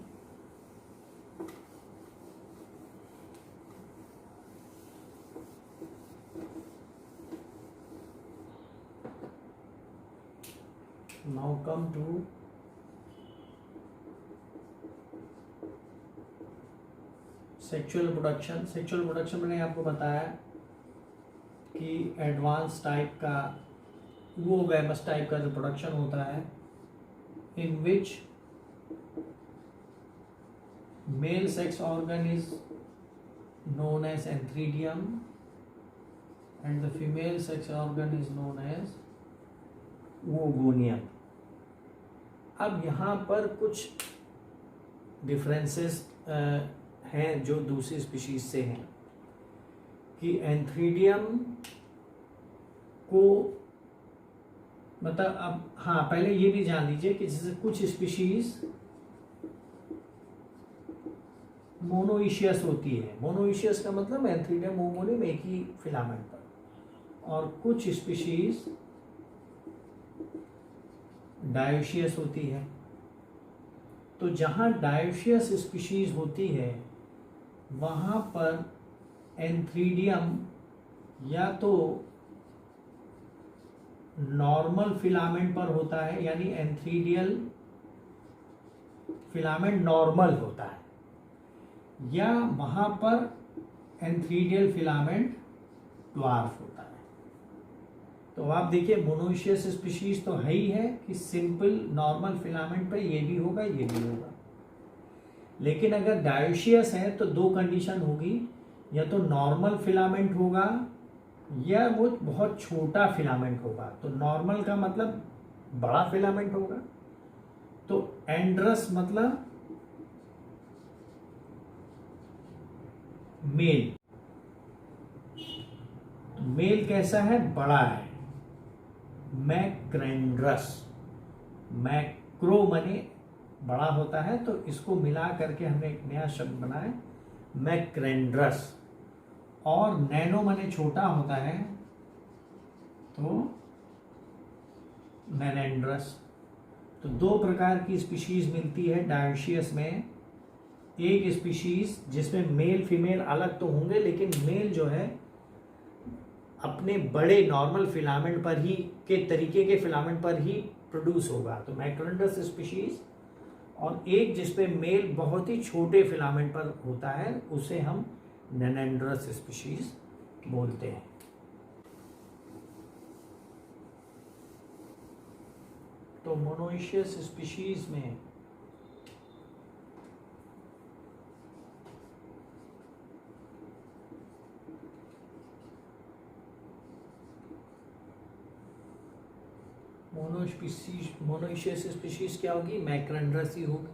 Now come to sexual reproduction. Sexual reproduction मैंने आपको बताया कि एडवांस टाइप का, वो वैमस टाइप का रिप्रोडक्शन होता है, in which male sex organ is known as antheridium and the female sex organ is known as ओवोनियम। अब यहाँ पर कुछ डिफरेंसेस हैं जो दूसरी स्पीशीज से हैं कि एंथ्रीडियम को मतलब अब हाँ पहले ये भी जान लीजिए कि जैसे कुछ स्पीशीज मोनोइशियस होती है। मोनोइशियस का मतलब एंथ्रीडियम ओमोनियम एक ही फिलामेंट पर, और कुछ स्पीशीज डायोशियस होती है। तो जहां डायोशियस स्पीशीज होती है वहां पर एंथ्रीडियम या तो नॉर्मल फिलामेंट पर होता है, यानी एंथ्रीडियल फिलामेंट नॉर्मल होता है, या वहां पर एंथ्रीडियल फिलामेंट ड्वार्फ होता है। तो आप देखिए मोनोइशियस स्पीशीज तो है ही है कि सिंपल नॉर्मल फिलामेंट पे ये भी होगा ये भी होगा, लेकिन अगर डायोशियस है तो दो कंडीशन होगी, या तो नॉर्मल फिलामेंट होगा या वो बहुत छोटा फिलामेंट होगा। तो नॉर्मल का मतलब बड़ा फिलामेंट होगा, तो एंड्रस मतलब मेल। तो मेल कैसा है? बड़ा है। मैक्रेंड्रस, मैक्रो माने बड़ा होता है, तो इसको मिला करके हमने एक नया शब्द बनाया मैक्रेंड्रस। और नैनो माने छोटा होता है तो नैनेंड्रस। तो दो प्रकार की स्पीशीज मिलती है डायोशियस में। एक स्पीशीज जिसमें मेल फीमेल अलग तो होंगे, लेकिन मेल जो है अपने बड़े नॉर्मल फिलामेंट पर ही के तरीके के फिलामेंट पर ही प्रोड्यूस होगा, तो मैक्रेंड्रस स्पीशीज। और एक जिसपे मेल बहुत ही छोटे फिलामेंट पर होता है उसे हम नैनेंड्रस स्पीशीज बोलते हैं। तो मोनोइशियस स्पीशीज में मोनोइशियस स्पीशीज क्या होगी? मैक्रेंड्रस ही होगी।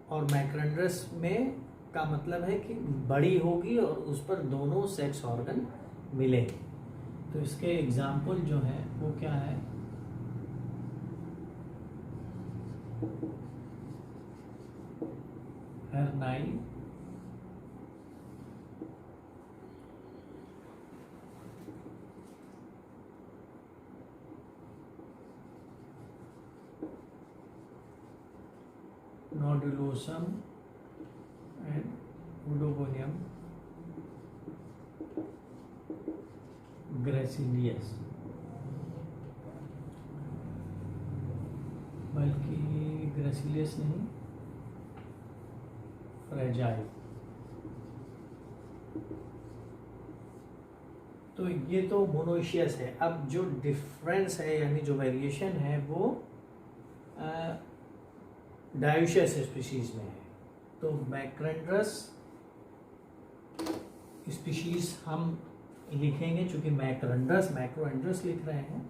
और मैक्रेंड्रस में का मतलब है कि बड़ी होगी और उस पर दोनों सेक्स ऑर्गन मिलेंगे। तो इसके एग्जाम्पल जो है वो क्या है? हेरनाई, नोडुलोसम एंड ओडोगोनियम ग्रेसिलियस, बल्कि ग्रेसिलियस नहीं, फ्रेजाइल। तो ये तो मोनोइशियस है। अब जो डिफरेंस है यानी जो वेरिएशन है वो डायोशियस स्पीशीज में है। तो मैक्रेंड्रस स्पीशीज हम लिखेंगे, चूंकि मैक्रेंड्रस मैक्रोएंड्रस लिख रहे हैं,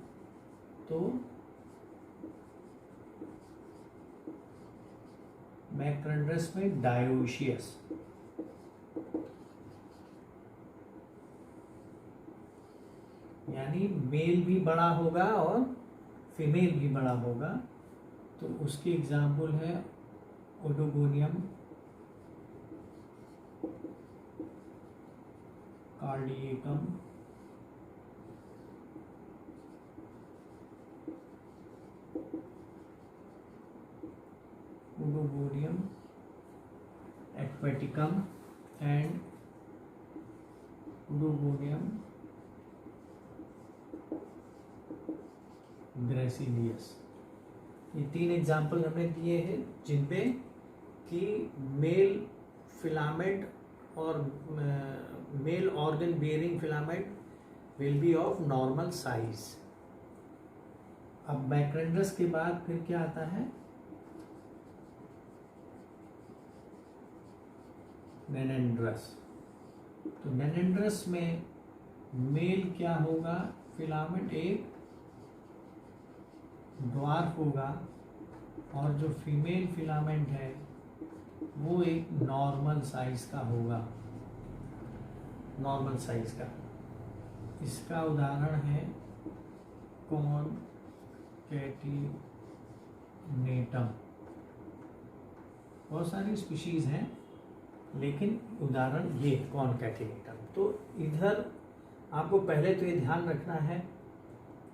तो मैक्रेंड्रस में डायोशियस, यानी मेल भी बड़ा होगा और फीमेल भी बड़ा होगा। तो उसकी एग्जाम्पल है oedogonium cardiacum, oedogonium aquaticum and oedogonium gracilius. ये तीन एग्जाम्पल हमने दिए हैं जिनपे कि मेल फिलामेंट और male organ bearing filament will be of normal size. अब मैक्रेंड्रस के बाद फिर क्या आता है? नैनेंड्रस। तो नैनेंड्रस में मेल क्या होगा? फिलामेंट एक ड्वार्फ होगा, और जो फीमेल फिलामेंट है वो एक नॉर्मल साइज का होगा, नॉर्मल साइज का। इसका उदाहरण है कॉनकैटिनेटम। बहुत सारी स्पीशीज हैं लेकिन उदाहरण ये कॉनकैटिनेटम। तो इधर आपको पहले तो ये ध्यान रखना है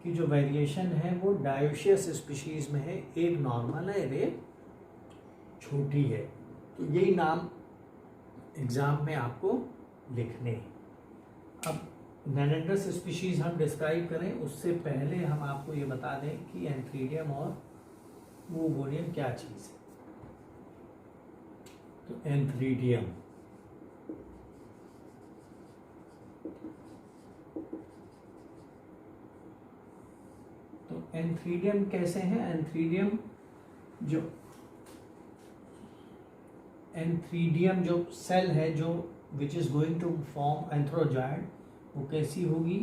कि जो वेरिएशन है वो डायोशियस स्पीशीज में है, एक नॉर्मल है और एक छोटी है। तो यही नाम एग्जाम में आपको लिखने हैं। अब नैनेंड्रस स्पीशीज हम डिस्क्राइब करें उससे पहले हम आपको ये बता दें कि एंथ्रीडियम और वूगोनियम क्या चीज़ है। तो एंथ्रीडियम, तो एंथ्रीडियम कैसे हैं? एंथ्रीडियम जो सेल है जो which is going to form antherozoid, वो कैसी होगी?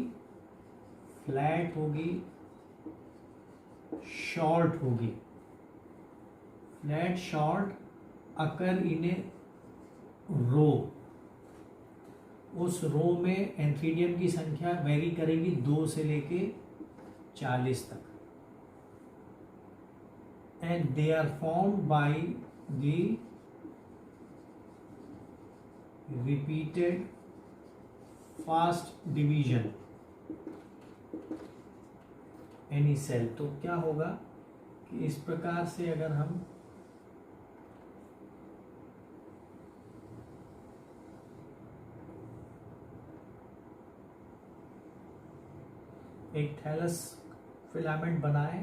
फ्लैट होगी, शॉर्ट होगी। Flat short occur in a row. उस रो में एंथ्रीडियम की संख्या वेरी करेगी 2 से लेके 40 तक। And they are formed by the repeated fast division any cell. तो क्या होगा कि इस प्रकार से अगर हम एक थैलस फिलामेंट बनाए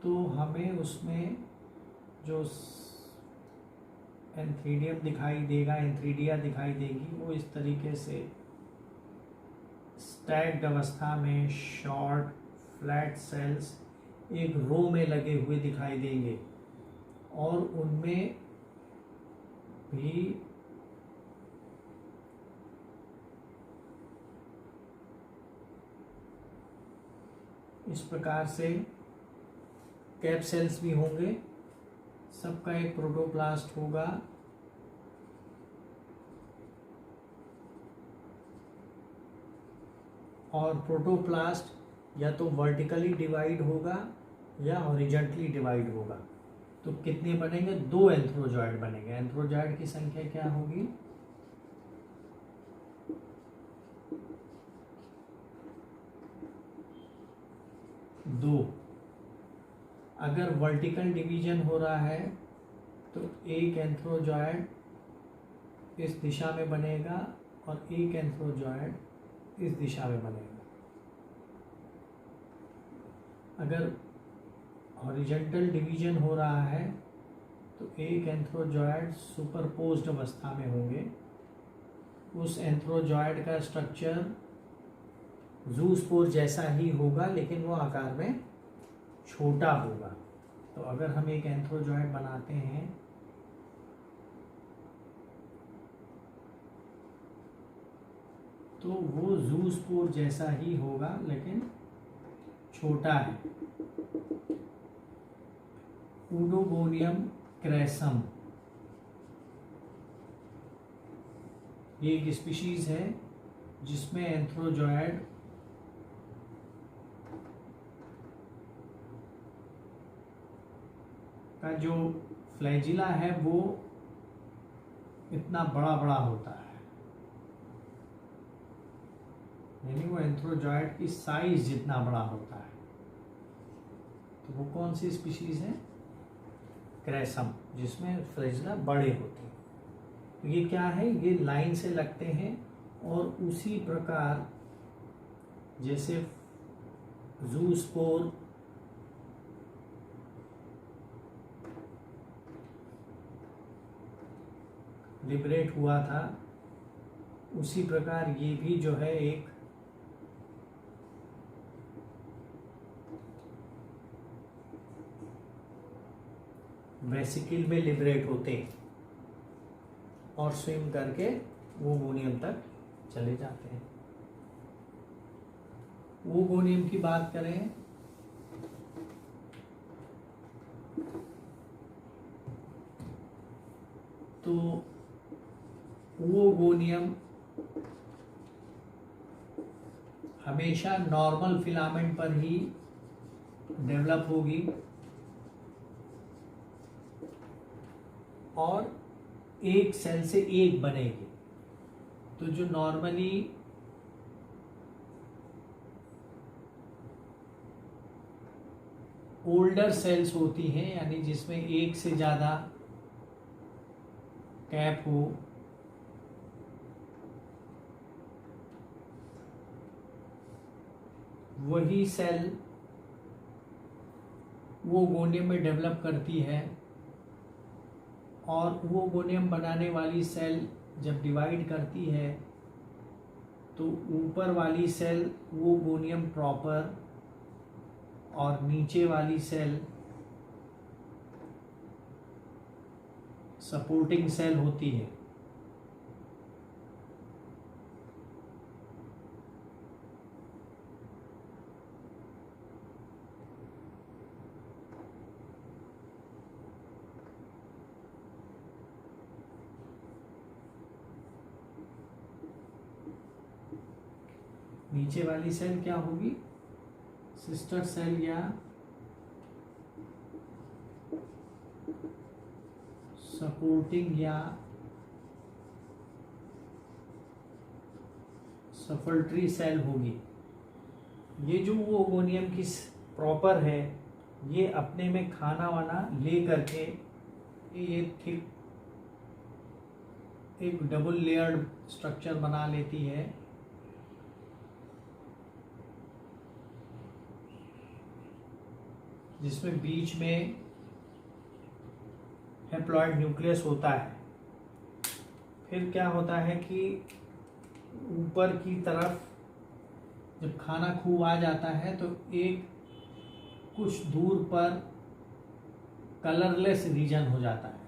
तो हमें उसमें जो एंथ्रीडियम दिखाई देगा, एंथ्रीडिया दिखाई देगी, वो इस तरीके से स्टैक्ड अवस्था में शॉर्ट फ्लैट सेल्स एक रो में लगे हुए दिखाई देंगे और उनमें भी इस प्रकार से कैप सेल्स भी होंगे। सबका एक प्रोटोप्लास्ट होगा और प्रोटोप्लास्ट या तो वर्टिकली डिवाइड होगा या हॉरिजॉन्टली डिवाइड होगा। तो कितने बनेंगे? 2 एंथ्रोजॉइड बनेंगे। एंथ्रोजॉइड की संख्या क्या होगी? 2। अगर वर्टिकल डिवीजन हो रहा है तो एक एंथ्रोजॉइड इस दिशा में बनेगा और एक एंथ्रोजॉइड इस दिशा में बनेगा। अगर हॉरिजॉन्टल डिवीजन हो रहा है तो एक एंथ्रोजॉइड सुपरपोज्ड अवस्था में होंगे। उस एंथ्रोजॉइड का स्ट्रक्चर जूस्पोर जैसा ही होगा लेकिन वो आकार में छोटा होगा। तो अगर हम एक एंथ्रोजॉइड बनाते हैं तो वो जूस्पोर जैसा ही होगा लेकिन छोटा है। ऊडोगोनियम क्रैसम ये एक स्पीशीज है जिसमें एंथ्रोजॉइड का जो फ्लैजिला है वो इतना बड़ा बड़ा होता है, यानी वो एंथ्रोजॉइड की साइज जितना बड़ा होता है। तो वो कौन सी स्पीशीज है? क्रैसम, जिसमें फ्लैजिला बड़े होते हैं। तो ये क्या है? ये लाइन से लगते हैं और उसी प्रकार जैसे जूस्पोर लिबरेट हुआ था उसी प्रकार ये भी जो है एक वेसिकल में लिबरेट होते हैं और स्विम करके वूगोनियम तक चले जाते हैं। वूगोनियम की बात करें तो ओगोनियम हमेशा नॉर्मल फिलामेंट पर ही डेवलप होगी और एक सेल से एक बनेगी। तो जो नॉर्मली ओल्डर सेल्स होती हैं, यानी जिसमें एक से ज़्यादा कैप हो, वही सेल वो ओगोनियम में डेवलप करती है। और वो ओगोनियम बनाने वाली सेल जब डिवाइड करती है तो ऊपर वाली सेल वो ओगोनियम प्रॉपर और नीचे वाली सेल सपोर्टिंग सेल होती है। नीचे वाली सेल क्या होगी? सिस्टर सेल या सपोर्टिंग या सफल्ट्री सेल होगी। ये जो वो ओगोनियम की प्रॉपर है, ये अपने में खाना वाना ले करके ये ठीक एक डबल लेयर्ड स्ट्रक्चर बना लेती है। जिसमें बीच में हैप्लॉइड न्यूक्लियस होता है। फिर क्या होता है कि ऊपर की तरफ जब खाना खूब आ जाता है तो एक कुछ दूर पर कलरलेस रीजन हो जाता है।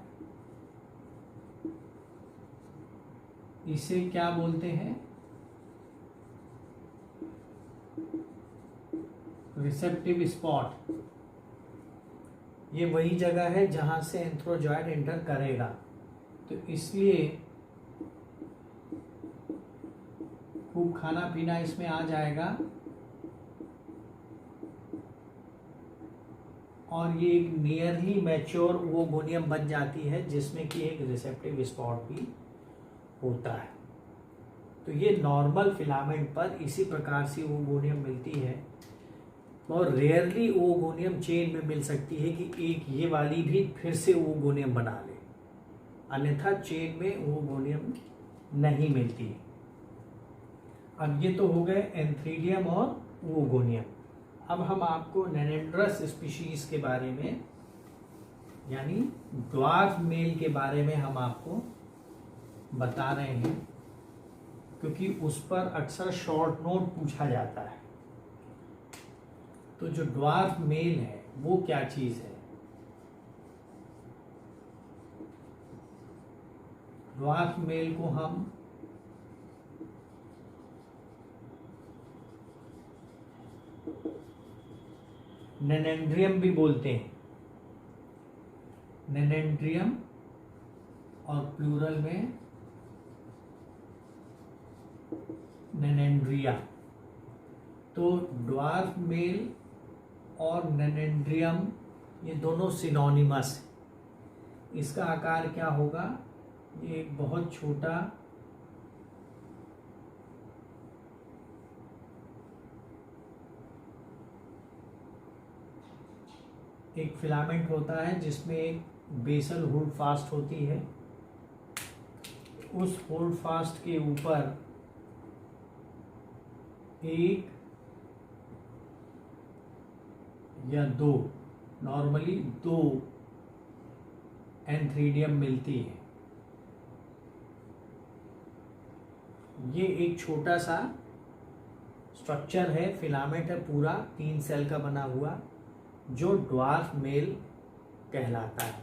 इसे क्या बोलते हैं? Receptive spot. ये वही जगह है जहां से एंथ्रोजॉयड एंटर करेगा। तो इसलिए खूब खाना पीना इसमें आ जाएगा और ये एक नियरली मैच्योर ओगोनियम बन जाती है, जिसमें कि एक रिसेप्टिव स्पॉट भी होता है। तो ये नॉर्मल फिलामेंट पर इसी प्रकार से ओगोनियम मिलती है। और रेयरली ओगोनियम चेन में मिल सकती है कि एक ये वाली भी फिर से ओगोनियम बना ले, अन्यथा चेन में ओगोनियम नहीं मिलती है। अब ये तो हो गए एंथ्रीडियम और ओगोनियम। अब हम आपको नेनेंड्रस स्पीशीज के बारे में, यानी ड्वार्फ मेल के बारे में हम आपको बता रहे हैं, क्योंकि उस पर अक्सर शॉर्ट नोट पूछा जाता है। तो जो ड्वार्फ मेल है वो क्या चीज है? ड्वार्फ मेल को हम नेनेंड्रियम भी बोलते हैं। नेनेंड्रियम और प्लूरल में नेनेंड्रिया। तो ड्वार्फ मेल और नेनेंड्रियम ये दोनों सिनोनिमस है। इसका आकार क्या होगा? ये एक बहुत छोटा एक फिलामेंट होता है जिसमें एक बेसल होल्ड फास्ट होती है। उस होल्ड फास्ट के ऊपर एक या दो, नॉर्मली दो एंथ्रीडियम मिलती है। ये एक छोटा सा स्ट्रक्चर है, फिलामेंट है, पूरा 3 सेल का बना हुआ, जो ड्वार्फ मेल कहलाता है।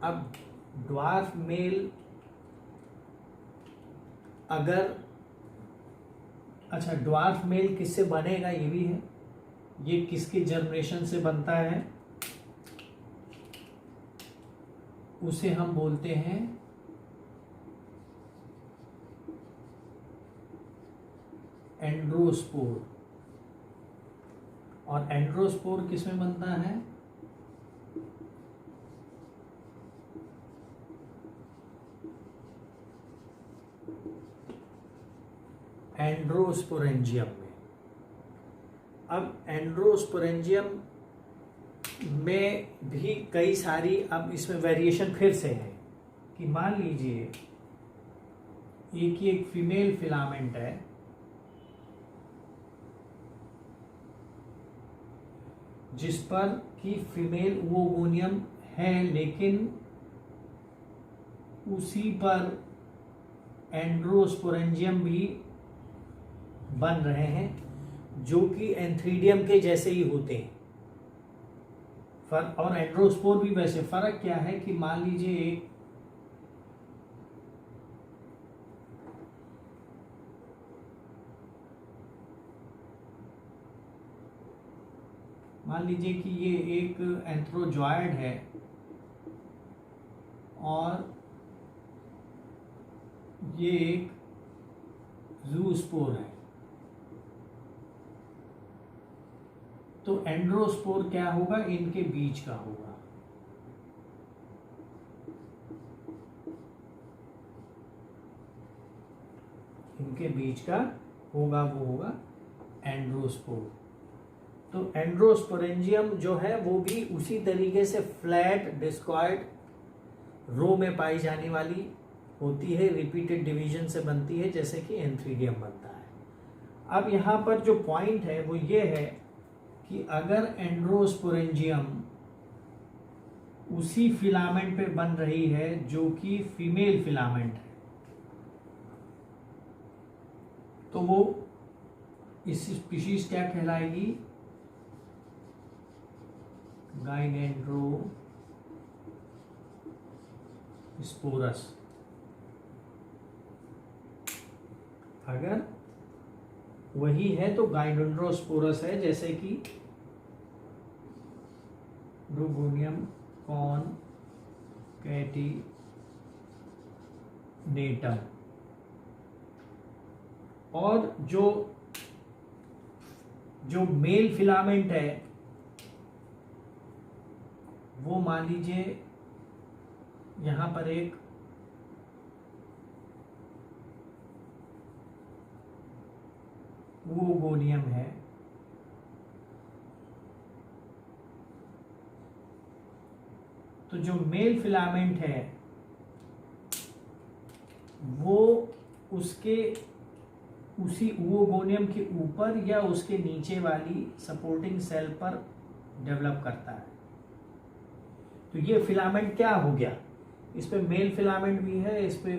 अब ड्वार्फ मेल अगर अच्छा, ड्वार्फ मेल किससे बनेगा ये भी है। ये किसके जर्मिनेशन से बनता है? उसे हम बोलते हैं एंड्रोस्पोर। और एंड्रोस्पोर किसमें बनता है? एंड्रोस्पोरेंजियम में। अब एंड्रोस्पोरेंजियम में भी कई सारी, अब इसमें वेरिएशन फिर से है कि मान लीजिए एक फीमेल फिलामेंट है जिस पर कि फीमेल ओवोगोनियम है, लेकिन उसी पर एंड्रोस्पोरेंजियम भी बन रहे हैं जो कि एंथ्रीडियम के जैसे ही होते हैं। और एंड्रोस्पोर भी वैसे। फर्क क्या है कि मान लीजिए कि ये एक एंथ्रोजॉयड है और ये एक जूस्पोर है। तो एंड्रोस्पोर क्या होगा? इनके बीच का होगा। इनके बीच का होगा, वो होगा एंड्रोस्पोर। तो एंड्रोस्पोरेंजियम जो है वो भी उसी तरीके से फ्लैट डिस्कॉइड रो में पाई जाने वाली होती है, रिपीटेड डिवीजन से बनती है, जैसे कि एंथ्रीडियम बनता है। अब यहाँ पर जो पॉइंट है वो ये है कि अगर एंड्रोस्पोरेंजियम उसी फिलामेंट पे बन रही है जो कि फीमेल फिलामेंट है, तो वो इस स्पीशीज क्या कहलाएगी? गाइनेंड्रोस्पोरस। अगर वही है तो गाइनेंड्रोस्पोरस है, जैसे कि ब्रूगोनियम कॉनकैटिनेटम। और जो मेल फिलामेंट है वो मान लीजिए यहां पर एक ओवोगोनियम है, तो जो मेल फिलामेंट है वो उसी ओवोगोनियम के ऊपर या उसके नीचे वाली सपोर्टिंग सेल पर डेवलप करता है। तो ये फिलामेंट क्या हो गया? इस पे मेल फिलामेंट भी है, इस पे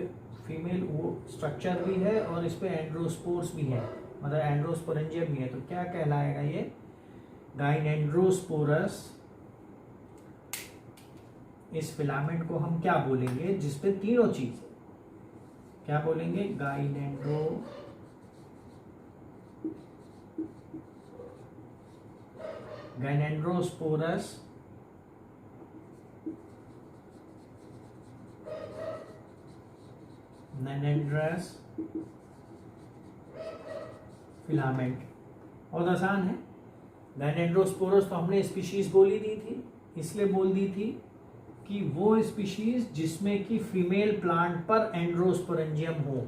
फीमेल वो स्ट्रक्चर भी है, और इस पे एंड्रोस्पोर्स भी है, मतलब एंड्रोस्पोरेंजियम भी है। तो क्या कहलाएगा ये? गाइनेंड्रोस्पोरस। इस फिलामेंट को हम क्या बोलेंगे जिसपे तीनों चीज, क्या बोलेंगे? गाइनेंड्रोस्पोरस नैनेंड्रस फिलामेंट। बहुत आसान है। गाइनेंड्रोस्पोरस तो हमने स्पीशीज बोल ही दी थी, इसलिए बोल दी थी कि वो स्पीशीज जिसमें कि फीमेल प्लांट पर एंड्रोस्पोरेंजियम हो,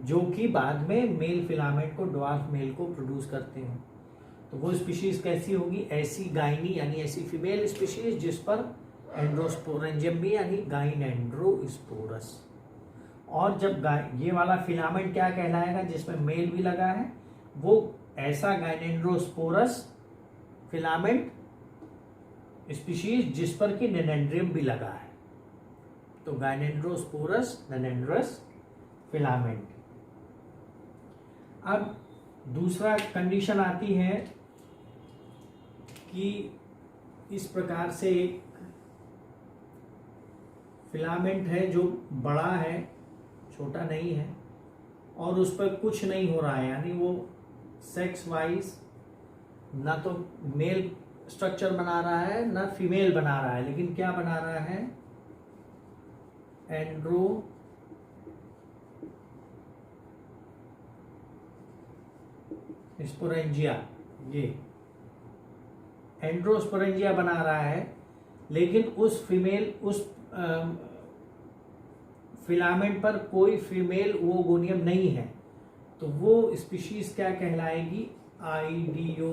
जो कि बाद में मेल फिलामेंट को, ड्वार्फ मेल को प्रोड्यूस करते हैं। तो वो स्पीशीज कैसी होगी? ऐसी गाइनी, यानी ऐसी फीमेल स्पीशीज जिस पर एंड्रोस्पोरेंजियम भी, यानी गाइनेंड्रोस्पोरस। और जब ये वाला फिलामेंट क्या कहलाएगा जिसमें मेल भी लगा है? वो ऐसा गाइनेंड्रोस्पोरस फिलामेंट स्पीशीज जिस पर कि नैनेंड्रियम भी लगा है। तो गाइनेंड्रोस्पोरस नैनेंड्रस फिलामेंट। अब दूसरा कंडीशन आती है कि इस प्रकार से एक फिलामेंट है जो बड़ा है, छोटा नहीं है, और उस पर कुछ नहीं हो रहा है, यानी वो सेक्स वाइज ना तो मेल स्ट्रक्चर बना रहा है ना फीमेल बना रहा है, लेकिन क्या बना रहा है, एंड्रो स्पोरेंजिया, ये एंड्रोस्पोरेंजिया बना रहा है, लेकिन उस फीमेल उस फिलामेंट पर कोई फीमेल ओगोनियम नहीं है, तो वो स्पीशीज क्या कहलाएगी, आइडियो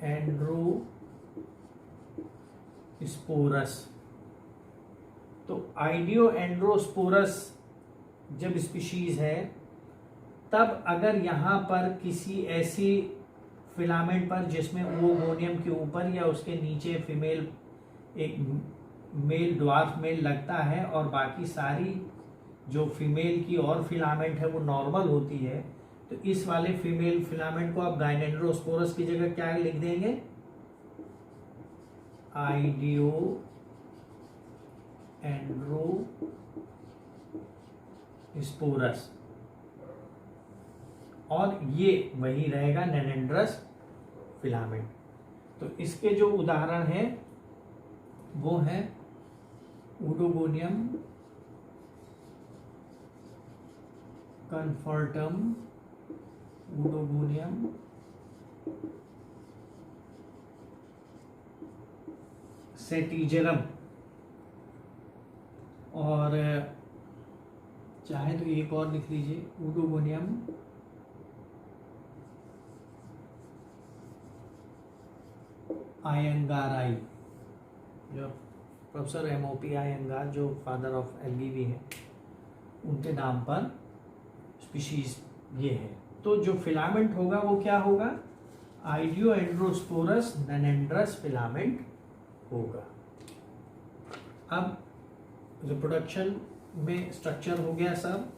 एंड्रोस्पोरस। तो आइडियो एंड्रोस्पोरस जब स्पीशीज है, तब अगर यहाँ पर किसी ऐसी फिलामेंट पर जिसमें ओगोनियम के ऊपर या उसके नीचे फीमेल एक मेल ड्वार्फ मेल लगता है और बाकी सारी जो फीमेल की और फिलामेंट है वो नॉर्मल होती है, तो इस वाले फीमेल फिलामेंट को आप गाइनेंड्रोस्पोरस की जगह क्या लिख देंगे, आइडियो एंड्रोस्पोरस, और ये वही रहेगा नेनेंड्रस फिलामेंट। तो इसके जो उदाहरण हैं वो है ओडोगोनियम कन्फर्टम, ओडोगोनियम सेटिजरम, और चाहे तो एक और लिख लीजिए, ओडोगोनियम आयंगाराई, जो प्रोफेसर एमओपी आयंगार जो फादर ऑफ एलबीवी हैं उनके नाम पर स्पीशीज ये है। तो जो फिलामेंट होगा वो क्या होगा, आइडियो एंड्रोस्पोरस नेनेंड्रस फिलामेंट होगा। अब रिप्रोडक्शन में स्ट्रक्चर हो गया सब,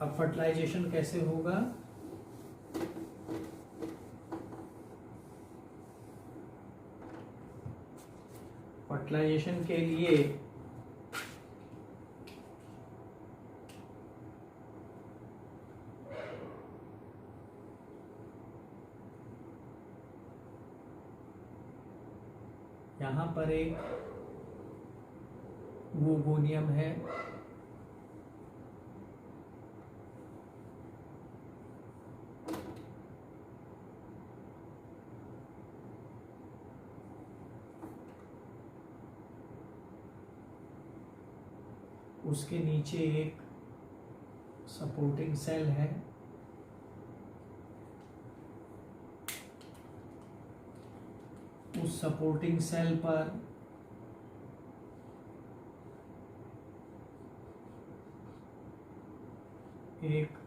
अब फर्टिलाइजेशन कैसे होगा, फर्टिलाइजेशन के लिए यहाँ पर एक ओगोनियम है, उसके नीचे एक सपोर्टिंग सेल है, उस सपोर्टिंग सेल पर एक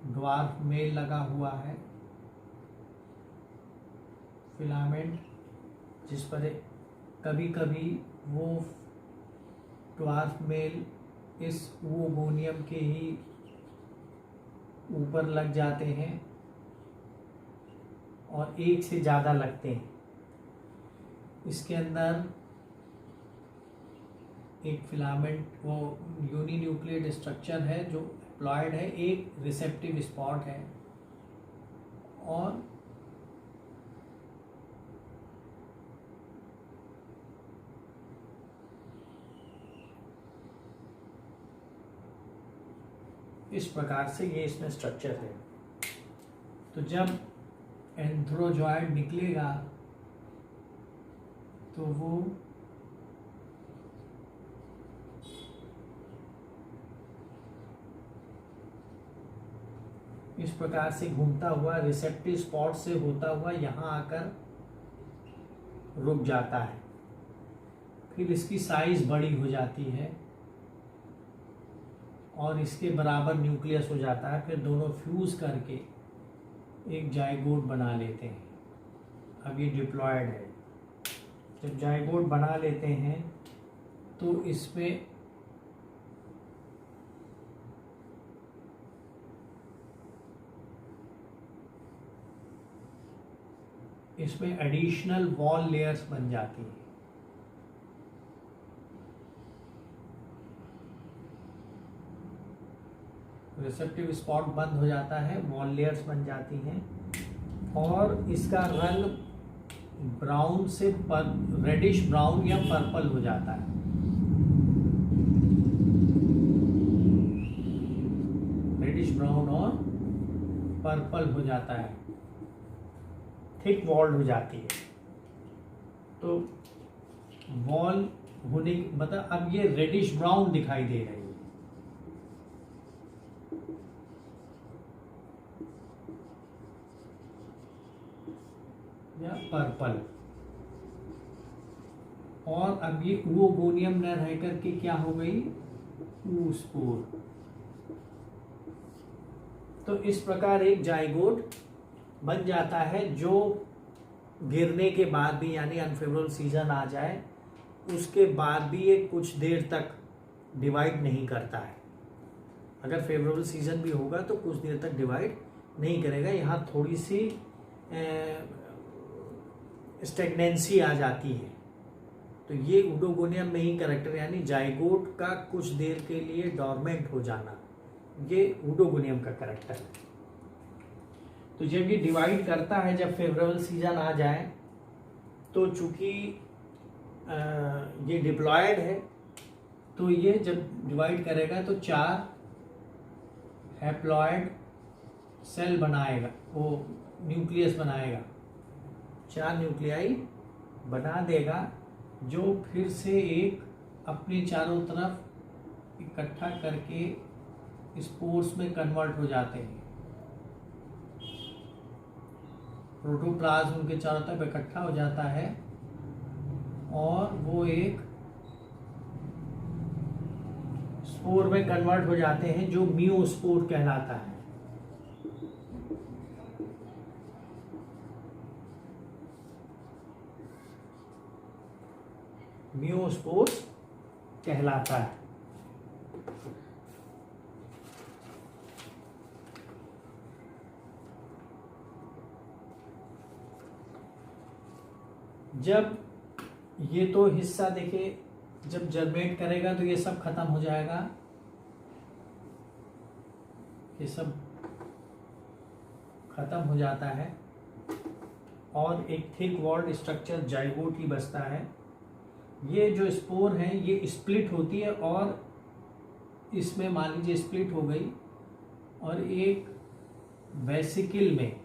ड्वार्फ मेल लगा हुआ है फिलामेंट, जिस पर कभी कभी वो ड्वार्फ मेल इस ओगोनियम के ही ऊपर लग जाते हैं और एक से ज़्यादा लगते हैं। इसके अंदर एक फिलामेंट वो यूनिन्यूक्लियेट स्ट्रक्चर है जो एप्लॉयड है, एक रिसेप्टिव स्पॉट है, और इस प्रकार से ये इसमें स्ट्रक्चर है। तो जब एंथ्रोजॉइड निकलेगा तो वो इस प्रकार से घूमता हुआ रिसेप्टिव स्पॉट से होता हुआ यहाँ आकर रुक जाता है, फिर इसकी साइज बड़ी हो जाती है और इसके बराबर न्यूक्लियस हो जाता है, फिर दोनों फ्यूज करके एक जाइगोट बना लेते हैं। अब ये डिप्लॉयड है। जब जाइगोट बना लेते हैं तो इसमें एडिशनल वॉल लेयर्स बन जाती हैं। रिसेप्टिव स्पॉट बंद हो जाता है, वॉल लेयर्स बन जाती हैं और इसका रंग ब्राउन से रेडिश ब्राउन या पर्पल हो जाता है। रेडिश ब्राउन और पर्पल हो जाता है, थिक वॉल्ड हो जाती है। तो वॉल होने मतलब अब ये रेडिश ब्राउन दिखाई दे रही है। या पर्पल। और अब ये ओगोनियम न रह करके क्या हो गई, oospore। तो इस प्रकार एक जाइगोट बन जाता है जो गिरने के बाद भी, यानी अनफेवरेबल सीजन आ जाए उसके बाद भी ये कुछ देर तक डिवाइड नहीं करता है। अगर फेवरेबल सीजन भी होगा तो कुछ देर तक डिवाइड नहीं करेगा। यहाँ थोड़ी सी स्टेगनेंसी आ जाती है। तो ये ओडोगोनियम में ही कैरेक्टर, यानी जाइगोट का कुछ देर के लिए डॉर्मेंट हो जाना, ये ओडोगोनियम का कैरेक्टर है। तो जब ये डिवाइड करता है, जब फेवरेबल सीजन आ जाए, तो चूंकि ये डिप्लॉयड है, तो ये जब डिवाइड करेगा तो 4 हैप्लॉयड सेल बनाएगा, वो न्यूक्लियस बनाएगा, 4 न्यूक्लियाई बना देगा, जो फिर से एक अपने चारों तरफ इकट्ठा करके स्पोर्स में कन्वर्ट हो जाते हैं। प्रोटोप्लाज्म उनके चारों तरफ इकट्ठा हो जाता है और वो एक स्पोर में कन्वर्ट हो जाते हैं, जो मियोस्पोर कहलाता है। मियोस्पोर्स कहलाता है। जब ये तो हिस्सा देखिए, जब जर्मेट करेगा तो ये सब खत्म हो जाएगा, ये सब खत्म हो जाता है और एक थिक वॉल्ड स्ट्रक्चर जाइगोट ही बचता है। ये जो स्पोर हैं ये स्प्लिट होती है और इसमें मान लीजिए स्प्लिट हो गई और एक वेसिकल में,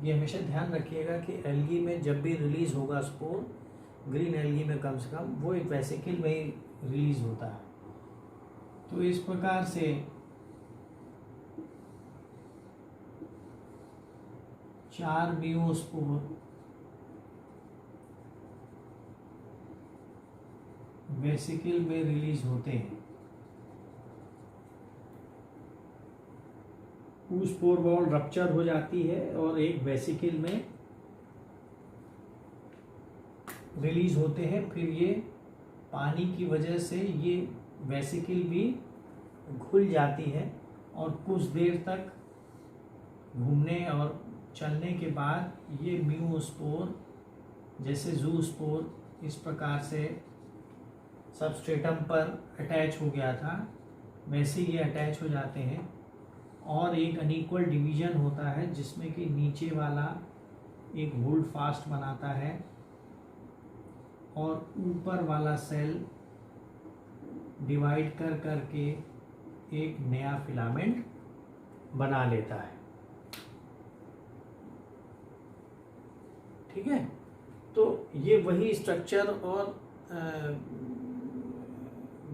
ये हमेशा ध्यान रखिएगा कि एल्गी में जब भी रिलीज होगा स्पोर, ग्रीन एल्गी में कम से कम, वो एक वेसिकल में ही रिलीज होता है। तो इस प्रकार से 4 मियोस्पोर वेसिकल में रिलीज होते हैं। oospore वॉल रप्चर हो जाती है और एक वेसिकल में रिलीज होते हैं। फिर ये पानी की वजह से ये वेसिकल भी खुल जाती है और कुछ देर तक घूमने और चलने के बाद ये मियोस्पोर, जैसे ज़ूस्पोर इस प्रकार से सबस्ट्रेटम पर अटैच हो गया था, वैसे ये अटैच हो जाते हैं और एक अनइक्वल डिवीजन होता है जिसमें कि नीचे वाला एक होल्ड फास्ट बनाता है और ऊपर वाला सेल डिवाइड कर करके एक नया फिलामेंट बना लेता है। ठीक है, तो ये वही स्ट्रक्चर और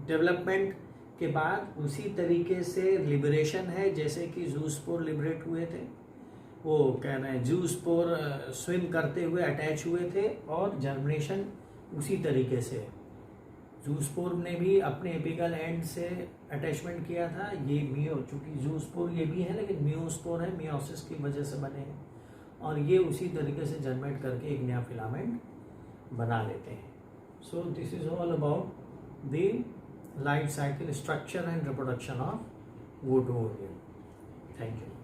डेवलपमेंट के बाद उसी तरीके से लिबरेशन है, जैसे कि ज़ूस्पोर लिबरेट हुए थे, वो कह रहे हैं ज़ूस्पोर स्विम करते हुए अटैच हुए थे और जर्मिनेशन उसी तरीके से। ज़ूस्पोर ने भी अपने एपिकल एंड से अटैचमेंट किया था, ये मियो, चूँकि ज़ूस्पोर ये भी है लेकिन मियोस्पोर है, मियोसिस की वजह से बने हैं, और ये उसी तरीके से जर्मेट करके एक नया फिलामेंट बना लेते हैं। So this is all about the life cycle structure and reproduction of oedogonium. Thank you.